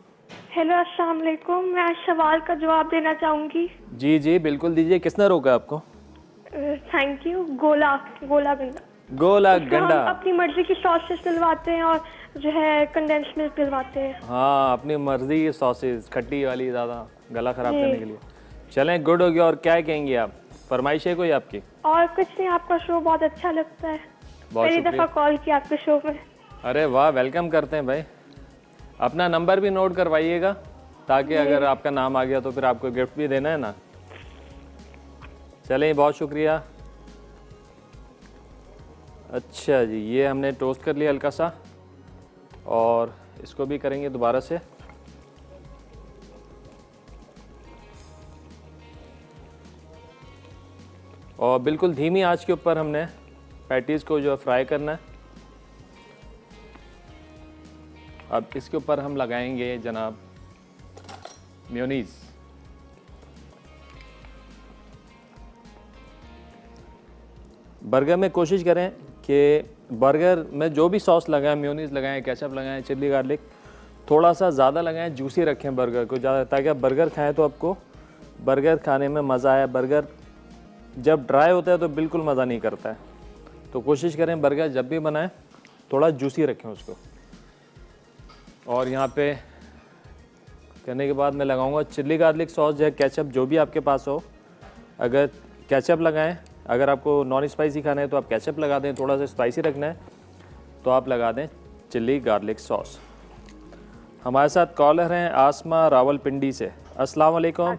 हेलो, अस्सलाम वालेकुम। मैं आज सवाल का जवाब देना चाहूँगी। जी जी बिल्कुल दीजिए। किसने रोका आपको? Thank you. गोला गंडा। गोला उसमें गंडा। हम अपनी मर्जी की सॉसेस डलवाते हैं और जो है कंडेंस मिल्क डलवाते हैं। हाँ, अपनी मर्जी की सॉसेस, खट्टी वाली, ज़्यादा गला ख़राब करने के लिए। चलें, गुड हो गया। और क्या कहेंगे आप? फरमाइश है कोई आपकी? और कुछ नहीं, आपका शो बहुत अच्छा लगता है। पहली दफ़ा कॉल किया आपके शो में। अरे वाह, वेलकम करते हैं भाई। अपना नंबर भी नोट करवाइएगा ताकि अगर आपका नाम आ गया तो फिर आपको गिफ्ट भी देना है ना। चलें, बहुत शुक्रिया। अच्छा जी, ये हमने टोस्ट कर लिया हल्का सा और इसको भी करेंगे दोबारा से। और बिल्कुल धीमी आंच के ऊपर हमने पैटीज़ को जो है फ्राई करना है। अब इसके ऊपर हम लगाएंगे जनाब मेयोनीज़। बर्गर में कोशिश करें कि बर्गर में जो भी सॉस लगाएं, मेयोनीज़ लगाएं, केचप लगाएं, चिल्ली गार्लिक थोड़ा सा ज़्यादा लगाएं, जूसी रखें बर्गर को ज़्यादा, ताकि आप बर्गर खाएं तो आपको बर्गर खाने में मज़ा आए। बर्गर जब ड्राई होता है तो बिल्कुल मज़ा नहीं करता है। तो कोशिश करें बर्गर जब भी बनाएं थोड़ा जूसी रखें उसको। और यहाँ पे करने के बाद मैं लगाऊंगा चिल्ली गार्लिक सॉस, जो है केचप, जो भी आपके पास हो। अगर केचप लगाएं, अगर आपको नॉन स्पाइसी खाना है तो आप केचप लगा दें, थोड़ा सा स्पाइसी रखना है तो आप लगा दें चिल्ली गार्लिक सॉस। हमारे साथ कॉलर हैं आसमा रावलपिंडी से। अस्सलाम वालेकुम।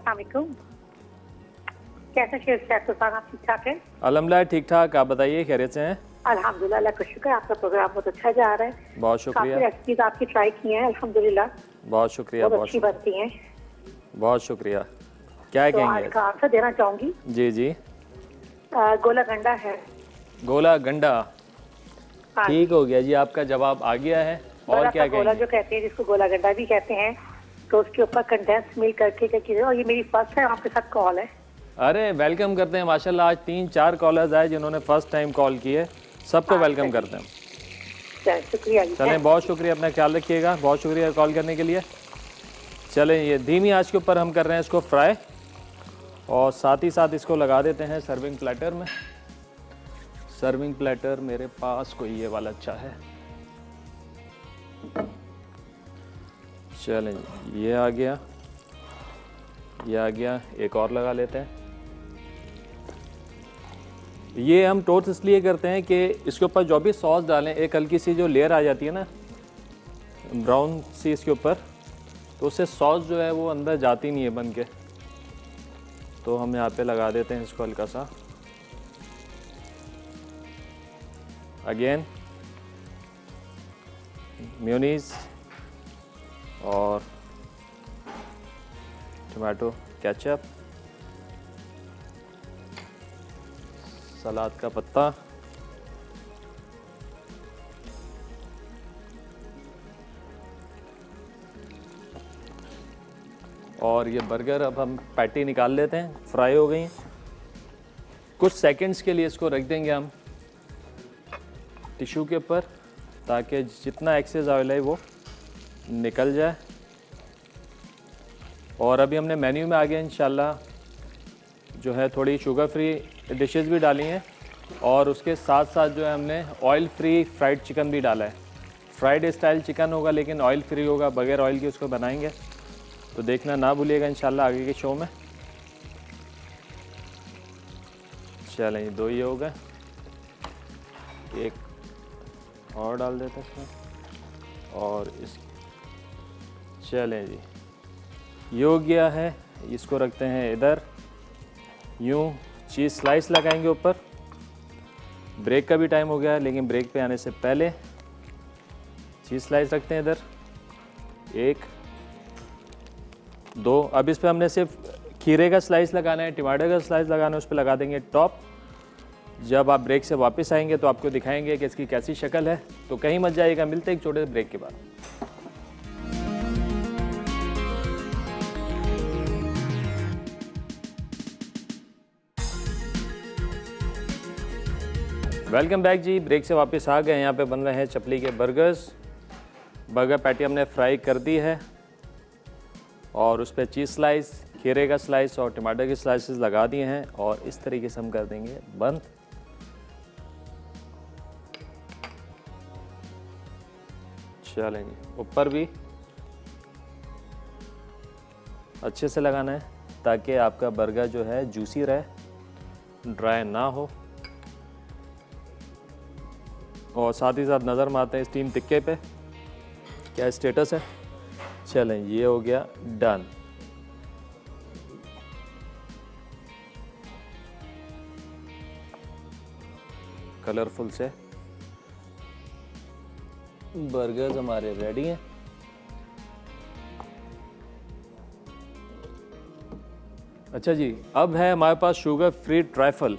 कैसे शेख आप ठीक ठाक है? अल्हम्दुलिल्लाह ठीक ठाक, आप बताइए खैरियत से हैं? अल्हम्दुलिल्लाह, अल्लाह का शुक्र, आपका प्रोग्राम बहुत अच्छा जा रहा है। बहुत शुक्रिया। काफी रेसिपीज आपकी ट्राई की हैं, अल्हम्दुलिल्लाह। बहुत शुक्रिया। बहुत अच्छी बनती हैं। बहुत शुक्रिया। क्या तो कहेंगे? आज का आंसर देना चाहूंगी। जी जी, गोला गंडा है। गोला गंडा। हाँ। ठीक हो गया जी, आपका जवाब आ गया है। और क्या गोला कहेंगे? जो कहते हैं, जिसको गोला गंडा भी कहते हैं, तो उसके ऊपर कंडेंस मिल्क करके क्या चीज़ है। और ये मेरी फर्स्ट है आपके साथ कॉल है। अरे वेलकम करते हैं। माशाल्लाह आज 3-4 कॉलर्स आए जिन्होंने फर्स्ट टाइम कॉल की है, सबको वेलकम करते हैं। अच्छा, शुक्रिया जी। चलें, बहुत शुक्रिया, अपना ख्याल रखिएगा, बहुत शुक्रिया कॉल करने के लिए। चलें, ये धीमी आंच के ऊपर हम कर रहे हैं इसको फ्राई, और साथ ही साथ इसको लगा देते हैं सर्विंग प्लेटर में। सर्विंग प्लेटर मेरे पास कोई ये वाला अच्छा है। चलें, ये आ गया, ये आ गया, एक और लगा लेते हैं। ये हम टोस्ट इसलिए करते हैं कि इसके ऊपर जो भी सॉस डालें, एक हल्की सी जो लेयर आ जाती है ना ब्राउन सी इसके ऊपर, तो उससे सॉस जो है वो अंदर जाती नहीं है बन के। तो हम यहाँ पे लगा देते हैं इसको हल्का सा। अगेन मेयोनीज और टमाटो केचप, सलाद का पत्ता, और ये बर्गर अब हम पैटी निकाल लेते हैं, फ्राई हो गई हैं। कुछ सेकंड्स के लिए इसको रख देंगे हम टिश्यू के ऊपर, ताकि जितना एक्सेस ऑयल है वो निकल जाए। और अभी हमने मेन्यू में आगे इंशाल्लाह जो है थोड़ी शुगर फ्री डिशेस भी डाली हैं, और उसके साथ साथ जो है हमने ऑयल फ्री फ्राइड चिकन भी डाला है। फ्राइड स्टाइल चिकन होगा लेकिन ऑयल फ्री होगा, बगैर ऑयल के उसको बनाएंगे, तो देखना ना भूलिएगा इंशाल्लाह आगे के शो में। चलें, 2 ही हो गए, एक और डाल देते हैं इसमें, और इस चलें जी, ये हो गया है। इसको रखते हैं इधर, यूँ चीज़ स्लाइस लगाएंगे ऊपर। ब्रेक का भी टाइम हो गया है, लेकिन ब्रेक पे आने से पहले चीज़ स्लाइस रखते हैं इधर, 1 2। अब इस पे हमने सिर्फ खीरे का स्लाइस लगाना है, टमाटर का स्लाइस लगाना है, उस पर लगा देंगे टॉप। जब आप ब्रेक से वापस आएंगे तो आपको दिखाएंगे कि इसकी कैसी शक्ल है, तो कहीं मत जाइएगा। मिलते हैं एक छोटे से ब्रेक के बाद। वेलकम बैक जी, ब्रेक से वापस आ गए। यहाँ पे बन रहे हैं चपली के बर्गर्स। बर्गर पैटी हमने फ्राई कर दी है, और उस पर चीज़ स्लाइस, खीरे का स्लाइस और टमाटर के स्लाइसेस लगा दिए हैं, और इस तरीके से हम कर देंगे बंद। चलें जी, ऊपर भी अच्छे से लगाना है ताकि आपका बर्गर जो है जूसी रहे, ड्राई ना हो। और साथ ही साथ नज़र मारते हैं स्टीम टिक्के पे क्या स्टेटस है। चलें, ये हो गया डन। कलरफुल से बर्गर्स हमारे रेडी हैं। अच्छा जी, अब है हमारे पास शुगर फ्री ट्राइफल।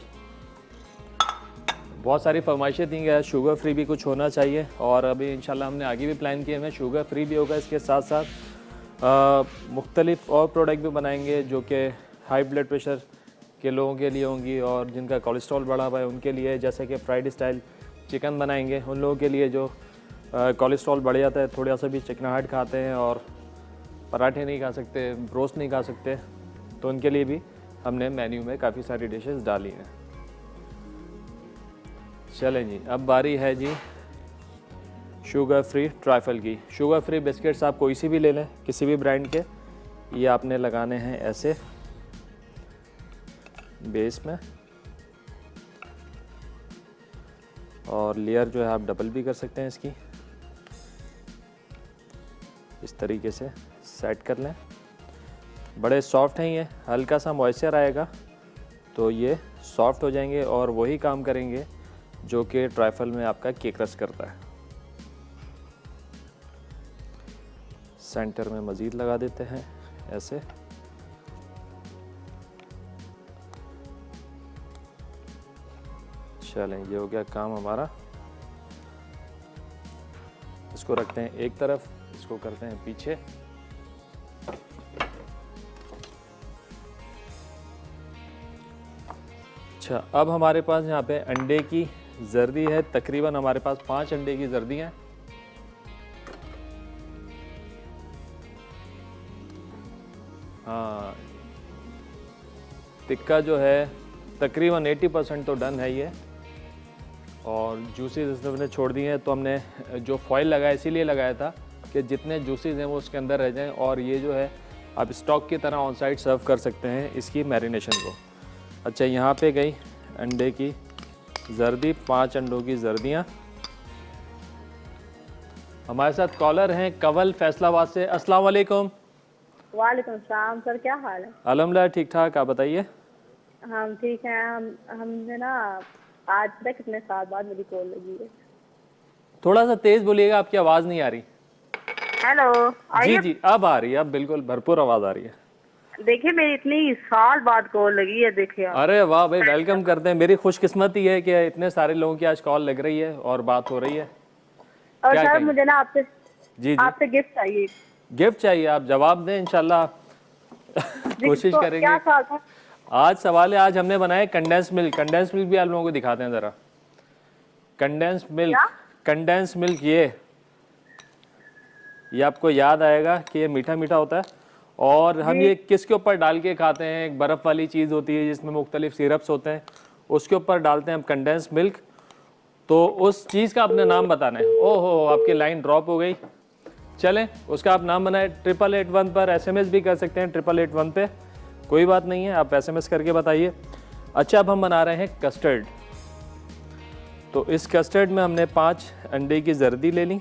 बहुत सारी फरमाइशें थी कि शुगर फ्री भी कुछ होना चाहिए, और अभी इंशाल्लाह हमने आगे भी प्लान किए हैं, शुगर फ्री भी होगा। इसके साथ साथ मुख्तलिफ और प्रोडक्ट भी बनाएंगे जो कि हाई ब्लड प्रेशर के लोगों के लिए होंगी, और जिनका कोलेस्ट्रॉल बढ़ा हुआ है उनके लिए, जैसे कि फ्राइड स्टाइल चिकन बनाएंगे उन लोगों के लिए जो कोलेस्ट्रॉल बढ़ जाता है, थोड़ा सा भी चिकनाहट खाते हैं और पराठे नहीं खा सकते, रोस्ट नहीं खा सकते, तो उनके लिए भी हमने मेन्यू में काफ़ी सारी डिशेस डाली हैं। चलें जी, अब बारी है जी शुगर फ्री ट्राइफल की। शुगर फ्री बिस्किट्स आप कोई सी भी ले लें, किसी भी ब्रांड के। ये आपने लगाने हैं ऐसे बेस में, और लेयर जो है आप डबल भी कर सकते हैं इसकी। इस तरीके से सेट कर लें। बड़े सॉफ्ट हैं ये, हल्का सा मॉइस्चर आएगा तो ये सॉफ्ट हो जाएंगे, और वही काम करेंगे जो कि ट्राइफल में आपका केक रस करता है। सेंटर में मज़ीद लगा देते हैं ऐसे। चलें, ये हो गया काम हमारा। इसको रखते हैं एक तरफ, इसको करते हैं पीछे। अच्छा, अब हमारे पास यहाँ पे अंडे की जर्दी है, तकरीबन हमारे पास 5 अंडे की जर्दी हैं। हाँ, टिक्का जो है तकरीबन 80% तो डन है ये, और जूसेस हमने छोड़ दिए हैं। तो हमने जो फॉइल लगाया इसीलिए लगाया था कि जितने जूसेस हैं वो उसके अंदर रह जाएं, और ये जो है आप स्टॉक की तरह ऑन साइड सर्व कर सकते हैं इसकी मैरिनेशन को। अच्छा, यहाँ पे गई अंडे की जर्दी, 5 अंडों की जर्दियाँ। हमारे साथ कॉलर हैं कवल फैसलाबाद से। अस्सलाम वालेकुम। वालेकुम सलाम सर, क्या हाल है? अल्हम्दुलिल्लाह ठीक ठाक, आप बताइए। हम ठीक हैं। हमने ना आज तक कितने साल बाद मेरी कॉल लगी है। थोड़ा सा तेज बोलिएगा, आपकी आवाज़ नहीं आ रही। हेलो, जी जी, अब आ रही है, अब बिल्कुल भरपूर आवाज़ आ रही है। देखिए मेरी इतनी साल बाद कॉल लगी है, देखिए आप। अरे वाह भाई, वेलकम करते हैं। मेरी खुशकिस्मती है कि इतने सारे लोगों की आज कॉल लग रही है और बात हो रही है। और क्या सर कहेंगे? मुझे ना आपसे जी आपसे गिफ्ट चाहिए। गिफ्ट चाहिए, आप जवाब दें इंशाल्लाह। कोशिश तो करेंगे। क्या सवाल था? आज सवाल है, आज हमने बनाया कंडेंस मिल्क। कंडेंस मिल्क भी आप लोगों को दिखाते हैं ज़रा। कंडेंस मिल्क, कंडेंस मिल्क ये आपको याद आएगा कि ये मीठा मीठा होता है, और हम ये किसके ऊपर डाल के खाते हैं? एक बर्फ़ वाली चीज़ होती है जिसमें मुख्तलिफ सिरप्स होते हैं, उसके ऊपर डालते हैं हम कंडेंस मिल्क। तो उस चीज़ का आपने नाम बताना है। ओहो, आपकी लाइन ड्रॉप हो गई। चलें, उसका आप नाम बनाए। 8881 पर SMS भी कर सकते हैं, 8881 पे, कोई बात नहीं है, आप SMS करके बताइए। अच्छा, अब हम बना रहे हैं कस्टर्ड। तो इस कस्टर्ड में हमने 5 अंडे की जर्दी ले ली,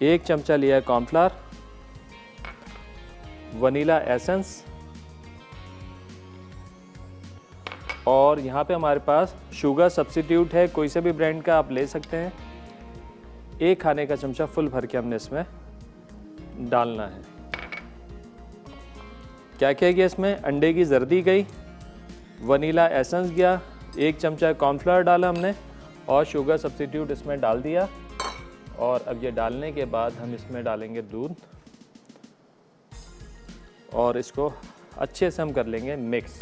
1 चमचा लिया है कॉर्नफ्लावर, वनीला एसेंस, और यहाँ पे हमारे पास शुगर सब्स्टिट्यूट है, कोई से भी ब्रांड का आप ले सकते हैं। 1 खाने का चमचा फुल भर के हमने इसमें डालना है। क्या क्या गया इसमें? अंडे की जर्दी गई, वनीला एसेंस गया, 1 चमचा कॉर्नफ्लावर डाला हमने, और शुगर सब्स्टिट्यूट इसमें डाल दिया। और अब ये डालने के बाद हम इसमें डालेंगे दूध, और इसको अच्छे से हम कर लेंगे मिक्स।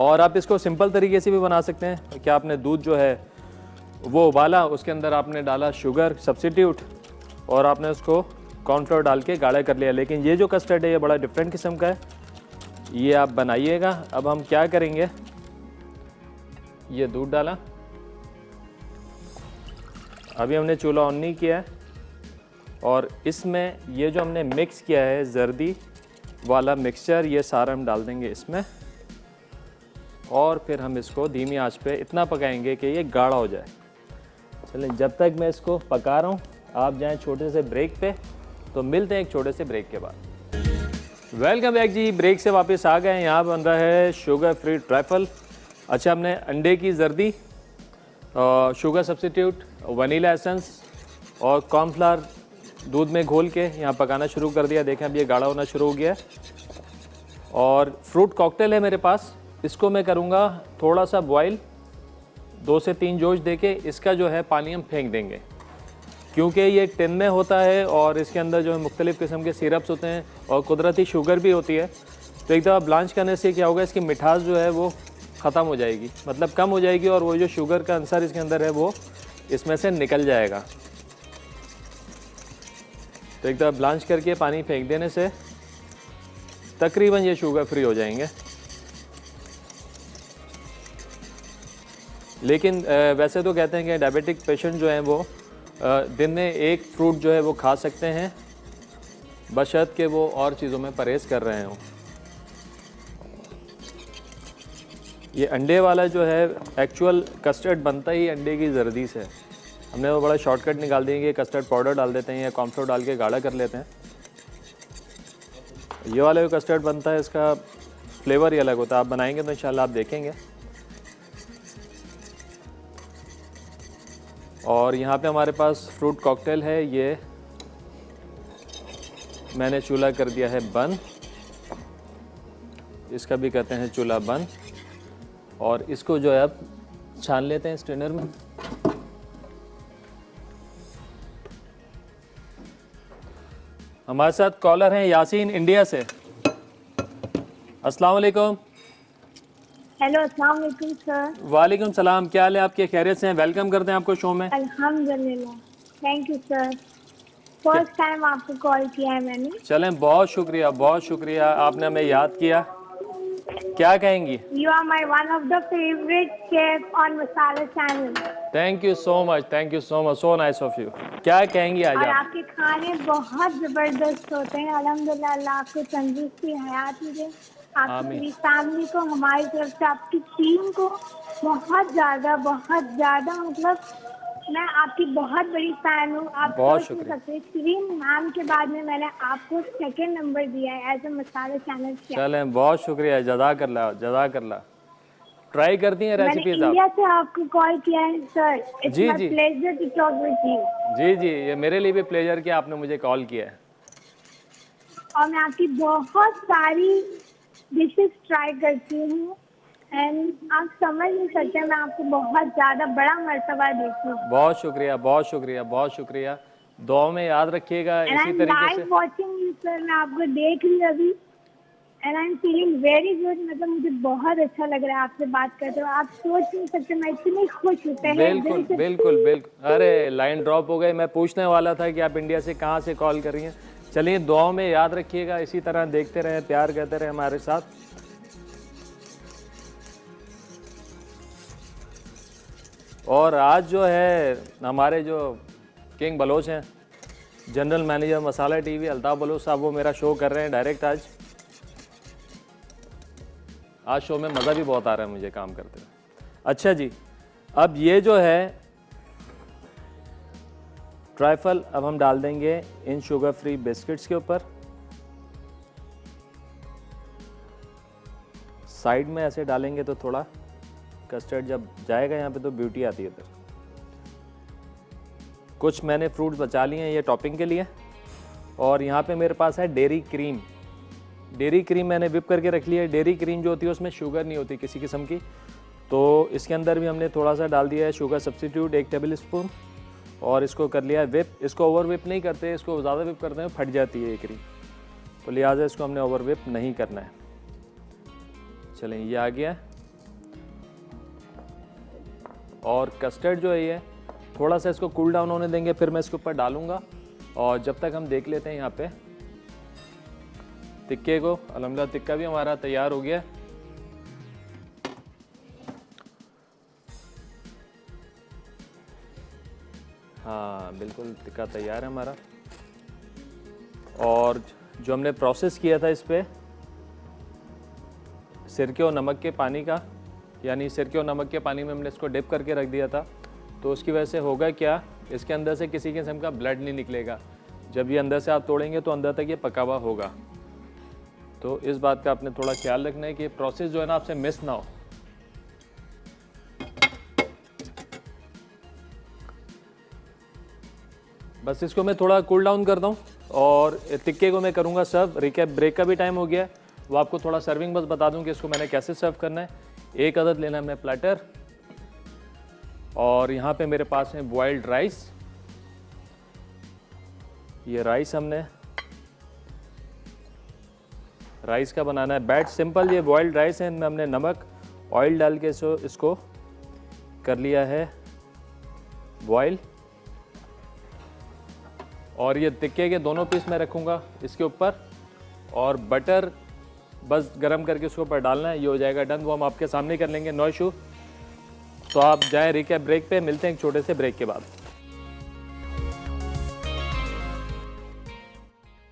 और आप इसको सिंपल तरीके से भी बना सकते हैं कि आपने दूध जो है वो उबाला, उसके अंदर आपने डाला शुगर सब्स्टिट्यूट, और आपने उसको कॉर्नफ्लोर डाल के गाढ़ा कर लिया। लेकिन ये जो कस्टर्ड है ये बड़ा डिफरेंट किस्म का है, ये आप बनाइएगा। अब हम क्या करेंगे, ये दूध डाला, अभी हमने चूल्हा ऑन नहीं किया है, और इसमें ये जो हमने मिक्स किया है जर्दी वाला मिक्सचर, ये सारा हम डाल देंगे इसमें, और फिर हम इसको धीमी आंच पे इतना पकाएंगे कि ये गाढ़ा हो जाए। चलें, जब तक मैं इसको पका रहा हूँ आप जाएं छोटे से ब्रेक पे, तो मिलते हैं एक छोटे से ब्रेक के बाद। वेलकम बैक जी, ब्रेक से वापस आ गए। यहाँ बन रहा है शुगर फ्री ट्रैफल। अच्छा, हमने अंडे की जर्दी, शुगर सब्स्टिट्यूट, वनीला एसेंस और कॉर्नफ्लावर दूध में घोल के यहाँ पकाना शुरू कर दिया। देखें अब ये गाढ़ा होना शुरू हो गया है। और फ्रूट कॉकटेल है मेरे पास, इसको मैं करूँगा थोड़ा सा बॉयल, 2 से 3 जोश देके इसका जो है पानी हम फेंक देंगे, क्योंकि ये टिन में होता है और इसके अंदर जो है मुख्तलिफ़ किस्म के सिरप्स होते हैं और कुदरती शुगर भी होती है। तो एक दफ़ा ब्लांच करने से क्या होगा, इसकी मिठास जो है वो ख़त्म हो जाएगी, मतलब कम हो जाएगी, और वो जो शुगर का अंसर इसके अंदर है वो इसमें से निकल जाएगा। तो एक दफ़ा ब्लांच करके पानी फेंक देने से तकरीबन ये शुगर फ्री हो जाएंगे। लेकिन वैसे तो कहते हैं कि डायबिटिक पेशेंट जो हैं वो दिन में 1 फ्रूट जो है वो खा सकते हैं, बशर्त के वो और चीज़ों में परहेज़ कर रहे हों। ये अंडे वाला जो है एक्चुअल कस्टर्ड बनता ही अंडे की जर्दी से। हमने वो बड़ा शॉर्टकट निकाल दिया कि कस्टर्ड पाउडर डाल देते हैं या कॉर्नफ्लोर डाल के गाढ़ा कर लेते हैं। ये वाला जो कस्टर्ड बनता है इसका फ्लेवर ही अलग होता है। आप बनाएंगे तो इंशाल्लाह आप देखेंगे। और यहाँ पे हमारे पास फ्रूट कॉकटेल है, ये मैंने चूल्हा कर दिया है बंद, इसका भी कहते हैं चूल्हा बंद। और इसको जो है अब छान लेते हैं स्ट्रेनर में। हमारे साथ कॉलर हैं यासीन इंडिया से। अस्सलाम वालेकुम। हेलो, अस्सलाम वालेकुम सर। वालेकुम सलाम, क्या हाल है आपके? खैरियत से हैं? वेलकम करते हैं आपको शो में। अल्हम्दुलिल्लाह, thank you sir. First time आपको कॉल किया है मैंने। चलें, बहुत शुक्रिया आपने हमें याद किया। क्या कहेंगी? You are my one of the favourite chef on Masala channel. Thank you so much, so nice of you. क्या कहेंगी आज और आप? आपके खाने बहुत जबरदस्त होते हैं। अल्हम्दुलिल्लाह, अल्लाह आपको तंदुरुस्ती हयात दे, आपकी आमीन। पूरी फैमिली को, हमारी तरफ से आपकी टीम को बहुत ज़्यादा मतलब मैं आपकी बहुत बड़ी फैन हूँ। आप बहुत सोच नहीं शुक्रिया। सकते, श्रीन मैम के बाद में मैंने आपको सेकंड नंबर दिया है एज ए मसाला चैनल से। चलें, बहुत शुक्रिया, जज़ाकल्लाह। ट्राई करती हैं मैंने रेसिपीज इंडिया आप? से आपको कॉल किया है सर। इट्स जी, माय जी। Pleasure to talk with you. जी, ये मेरे लिए भी प्लेजर कि आपने मुझे कॉल किया है। और मैं आपकी बहुत सारी डिशेस ट्राई करती हूँ एंड आप समझ नहीं सकते, मैं आपको बहुत ज़्यादा बड़ा मर्तबा देती हूँ। बहुत शुक्रिया। दुआ में याद रखिएगा एंड आई इसी एम तरीके से। Live watching you sir. मैं आपको देख रही हूँ अभी and I am feeling very good. मतलब मुझे बहुत अच्छा लग रहा है आपसे बात करते हुए। आप सोच नहीं सकते मैं इतनी खुश हूँ। बिल्कुल। अरे लाइन ड्रॉप हो गई, मैं पूछने वाला था कि आप इंडिया से कहाँ से कॉल कर रही हैं। चलिए, दुआ में याद रखिएगा, इसी तरह देखते रहें, प्यार करते रहें हमारे साथ। और आज जो है हमारे जो किंग बलोच हैं, जनरल मैनेजर मसाला टीवी अल्ताफ़ बलोच साहब, वो मेरा शो कर रहे हैं डायरेक्ट। आज शो में मज़ा भी बहुत आ रहा है मुझे काम करते हुए। अच्छा जी, अब ये जो है ट्राइफल अब हम डाल देंगे इन शुगर फ्री बिस्किट्स के ऊपर। साइड में ऐसे डालेंगे तो थोड़ा कस्टर्ड जब जाएगा यहाँ पे तो ब्यूटी आती है इधर। कुछ मैंने फ्रूट्स बचा लिए हैं ये टॉपिंग के लिए। और यहाँ पे मेरे पास है डेयरी क्रीम मैंने विप करके रख लिया है। डेयरी क्रीम जो होती है उसमें शुगर नहीं होती किसी किस्म की, तो इसके अंदर भी हमने थोड़ा सा डाल दिया है शुगर सब्स्टिट्यूट, 1 टेबल स्पून, और इसको कर लिया है विप। इसको ओवर विप नहीं करते, इसको ज़्यादा विप करते हैं फट जाती है ये क्रीम, तो लिहाजा इसको हमने ओवर विप नहीं करना है। चलें, ये आ गया। और कस्टर्ड जो है ये थोड़ा सा इसको कूल डाउन होने देंगे, फिर मैं इसके ऊपर डालूंगा। और जब तक हम देख लेते हैं यहाँ पे टिक्के को। अल्हम्दुलिल्लाह टिक्का भी हमारा तैयार हो गया। हाँ बिल्कुल, टिक्का तैयार है हमारा। और जो हमने प्रोसेस किया था इस पे सिरके और नमक के पानी का, यानी सिरके और नमक के पानी में हमने इसको डिप करके रख दिया था, तो उसकी वजह से होगा क्या, इसके अंदर से किसी किस्म का ब्लड नहीं निकलेगा। जब ये अंदर से आप तोड़ेंगे तो अंदर तक ये पका हुआ होगा। तो इस बात का आपने थोड़ा ख्याल रखना है कि प्रोसेस जो है ना आपसे मिस ना हो। बस इसको मैं थोड़ा कूल डाउन करता हूँ और टिक्के को मैं करूँगा सर्व। रिकैप ब्रेक का भी टाइम हो गया है, वो आपको थोड़ा सर्विंग बस बता दूँ कि इसको मैंने कैसे सर्व करना है। 1 अदद लेना है हमने प्लेटर, और यहाँ पे मेरे पास है बॉइल्ड राइस। ये राइस का बनाना है बैट, सिंपल ये बॉइल्ड राइस है। इनमें हमने नमक ऑयल डाल के इसको कर लिया है बॉयल। और ये टिक्के के दोनों पीस मैं रखूँगा इसके ऊपर, और बटर बस गरम करके उसके ऊपर डालना है। ये हो जाएगा डन, वो हम आपके सामने कर लेंगे, नो इशू। तो आप जाएं रिकैप ब्रेक पे, मिलते हैं एक छोटे से ब्रेक के बाद।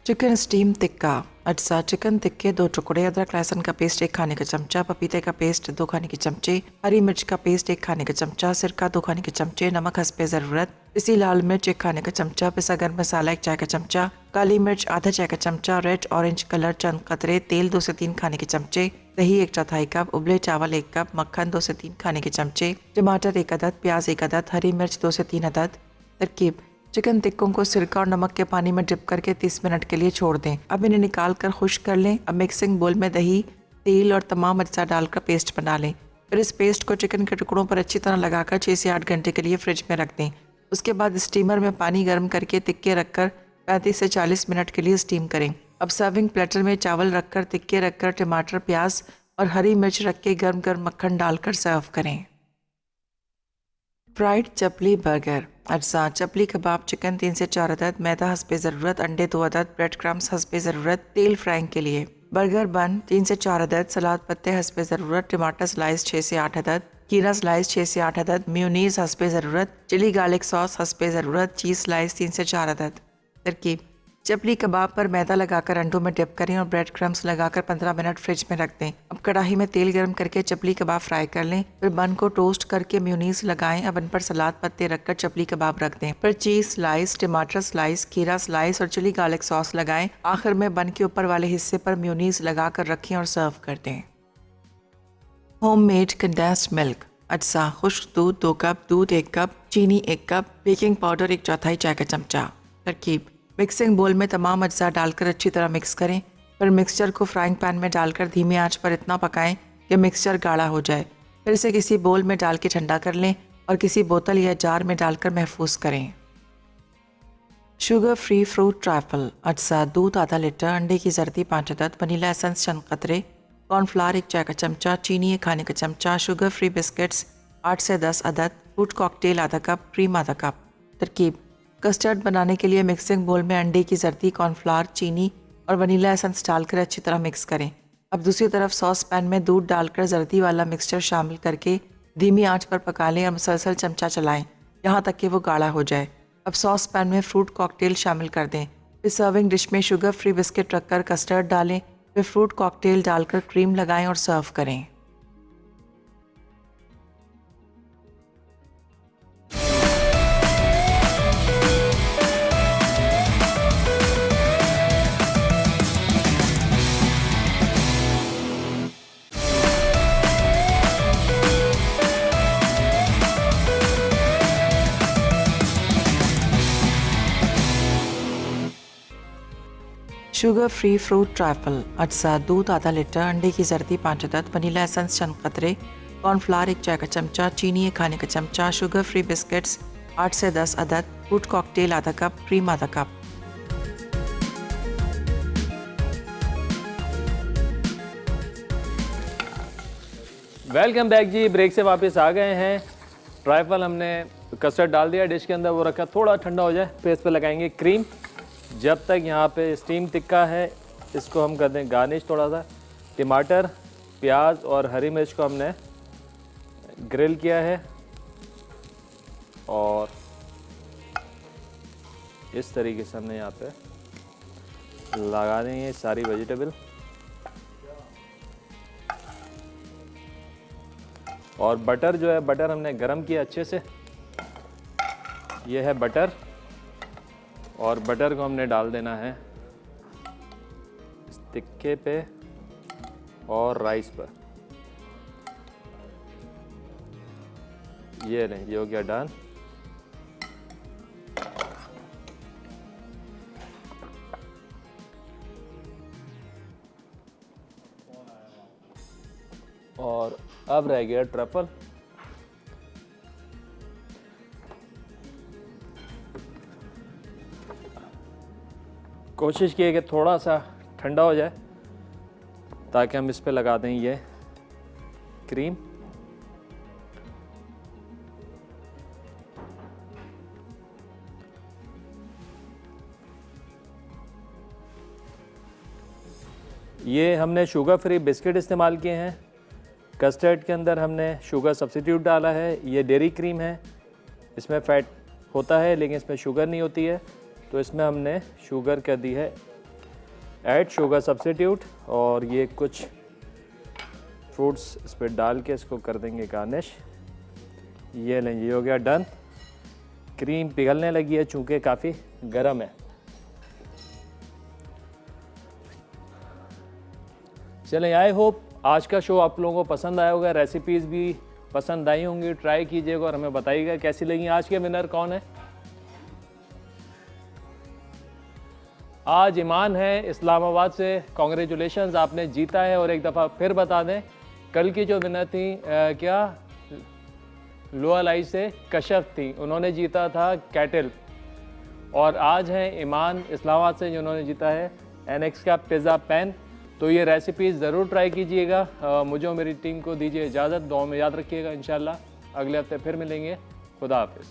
चिकन स्टीम टिक्का अज्जा चिकन टिक्के 2 टुकड़े, अदरक लहसुन का पेस्ट 1 खाने का चमचा, पपीते का पेस्ट 2 खाने के चमचे, हरी मिर्च का पेस्ट 1 खाने का चमचा, सिरका 2 खाने के चमचे, नमक हस्बे ज़रूरत, पिसी लाल मिर्च 1 खाने का चमचा, पिसा गर्म मसाला 1 चाय का चमचा, काली मिर्च आधा चाय का चमचा, रेड ऑरेंज कलर चंद कतरे, तेल 2 से 3 खाने के चमचे, दही 1/4 कप, उबले चावल 1 कप, मक्खन 2 से 3 खाने के चमचे, टमाटर 1 अदद, प्याज 1 अदद, हरी मिर्च 2 से 3 अदद। तरकीब: चिकन टिक्कों को सिरका और नमक के पानी में डिप करके 30 मिनट के लिए छोड़ दें। अब इन्हें निकाल कर खुश्क कर लें। अब मिक्सिंग बोल में दही, तेल और तमाम अज्जा डालकर पेस्ट बना लें। फिर इस पेस्ट को चिकन के टुकड़ों पर अच्छी तरह लगाकर 6 से 8 घंटे के लिए फ्रिज में रख दें। उसके बाद स्टीमर में पानी गर्म करके टिक्के रखकर 35 से 40 मिनट के लिए स्टीम करें। अब सर्विंग प्लेटर में चावल रखकर, टिक्के रखकर, टमाटर, प्याज और हरी मिर्च रख के गर्म गर्म मक्खन डालकर सर्व करें। Fried chapli burger. अज्जा: चपली कबाब चिकन 3 से 4 अदद, मैदा हस्बे ज़रूरत, अंडे 2 अदद, ब्रेड क्रम्स हस्बे ज़रूरत, तेल फ्राइंग के लिए। बर्गर बन 3 से 4 अदद, सलाद पत्ते हस्बे ज़रूरत, टमाटर स्लाइस 6 से 8 अदद, खीरा स्लाइस 6 से 8 अदद, मेयोनीज हस्बे ज़रूरत, चिली गार्लिक सॉस हस्बे ज़रूरत, चीज़ स्लाइस 3 से 4 अदद। तरकीब: चपली कबाब पर मैदा लगाकर अंडों में डिप करें और ब्रेड क्रम्स लगाकर 15 मिनट फ्रिज में रख दें। अब कढ़ाई में तेल गर्म करके चपली कबाब फ्राई कर लें, फिर बन को टोस्ट करके मेयोनीज लगाएं। अब इन पर सलाद पत्ते रखकर चपली कबाब रख दें, फिर चीज़ स्लाइस, टमाटर स्लाइस, खीरा स्लाइस और चिली गार्लिक सॉस लगाएं। आखिर में बन के ऊपर वाले हिस्से पर मेयोनीज लगाकर रखें और सर्व कर दें। Homemade condensed milk. अज्जा: खुश्क दूध 2 कप, दूध 1 कप, चीनी 1 कप, बेकिंग पाउडर 1/4 चाय का चमचा। तरकीब: मिक्सिंग बोल में तमाम अज्जा डालकर अच्छी तरह मिक्स करें, फिर मिक्सचर को फ्राइंग पैन में डालकर धीमी आंच पर इतना पकाएं कि मिक्सचर गाढ़ा हो जाए। फिर इसे किसी बोल में डाल के ठंडा कर लें और किसी बोतल या जार में डालकर महफूज करें। Sugar free fruit trifle. अज्जा: दूध आधा लीटर, अंडे की जर्दी 5 अदद, वनीला एसेंस चंद कतरे, कॉर्नफ्लावर 1 चाय का चमचा, चीनी 1 खाने का चमचा, शुगर फ्री बिस्किट्स 8 से 10 अदद, फ्रूट कॉकटेल आधा कप, क्रीम आधा कप। तरकीब: कस्टर्ड बनाने के लिए मिक्सिंग बोल में अंडे की जर्दी, कॉर्नफ्लावर, चीनी और वनीला एसेंस डालकर अच्छी तरह मिक्स करें। अब दूसरी तरफ सॉस पैन में दूध डालकर जर्दी वाला मिक्सचर शामिल करके धीमी आंच पर पका लें और मुसलसल चमचा चलाएं यहाँ तक कि वो गाढ़ा हो जाए। अब सॉस पैन में फ्रूट कॉकटेल शामिल कर दें, फिर सर्विंग डिश में शुगर फ्री बिस्किट रखकर कस्टर्ड डालें, फिर फ्रूट कॉकटेल डालकर क्रीम लगाएं और सर्व करें। Sugar free fruit trifle. अज्जा: दूध आधा लीटर, अंडे की जर्दी 5 अदद, वनीला एसेंस चंद कतरे, कॉर्नफ्लावर 1 चाय का चमचा, चीनी 1 खाने का चमचा, शुगर फ्री बिस्किट्स 8 से 10 अदद, फ्रूट कॉकटेल आधा कप, क्रीम आधा कप। वेलकम बैक जी, ब्रेक से वापस आ गए हैं। ट्राइफल हमने कस्टर्ड डाल दिया डिश के अंदर, वो रखा थोड़ा ठंडा हो जाए, फिर इस पर लगाएंगे क्रीम। जब तक यहाँ पे स्टीम टिक्का है, इसको हम कर दें गार्निश। थोड़ा सा टमाटर, प्याज और हरी मिर्च को हमने ग्रिल किया है और इस तरीके से हमने यहाँ पे लगा देंगे ये सारी वेजिटेबल। और बटर जो है, बटर हमने गरम किया अच्छे से, ये है बटर। और बटर को हमने डाल देना है इस टिक्के पे और राइस पर। ये लें, ये हो गया डन। और अब रह गया ट्रफल। कोशिश किए कि थोड़ा सा ठंडा हो जाए ताकि हम इस पे लगा दें ये क्रीम। ये हमने शुगर फ्री बिस्किट इस्तेमाल किए हैं। कस्टर्ड के अंदर हमने शुगर सब्स्टिट्यूट डाला है। ये डेयरी क्रीम है, इसमें फ़ैट होता है लेकिन इसमें शुगर नहीं होती है, तो इसमें हमने शुगर कर दी है ऐड, शुगर सब्स्टिट्यूट। और ये कुछ फ्रूट्स इस पर डाल के इसको कर देंगे गार्निश। ये लें, ये हो गया डन। क्रीम पिघलने लगी है चूँकि काफ़ी गर्म है। चलें, आई होप आज का शो आप लोगों को पसंद आया होगा, रेसिपीज़ भी पसंद आई होंगी। ट्राई कीजिएगा और हमें बताइएगा कैसी लगी। आज के विनर कौन है? आज ईमान है इस्लामाबाद से। कॉन्ग्रेचुलेशंस, आपने जीता है। और एक दफ़ा फिर बता दें, कल की जो विनर थी क्या लोअर लाई से कशफ थी, उन्होंने जीता था कैटल। और आज हैं ईमान इस्लामाबाद से, जिन्होंने जीता है NX का पिज़्ज़ा पैन। तो ये रेसिपी ज़रूर ट्राई कीजिएगा। मुझे और मेरी टीम को दीजिए इजाज़त, दुआ में याद रखिएगा। इंशाल्लाह अगले हफ्ते फिर मिलेंगे। खुदा हाफिज़।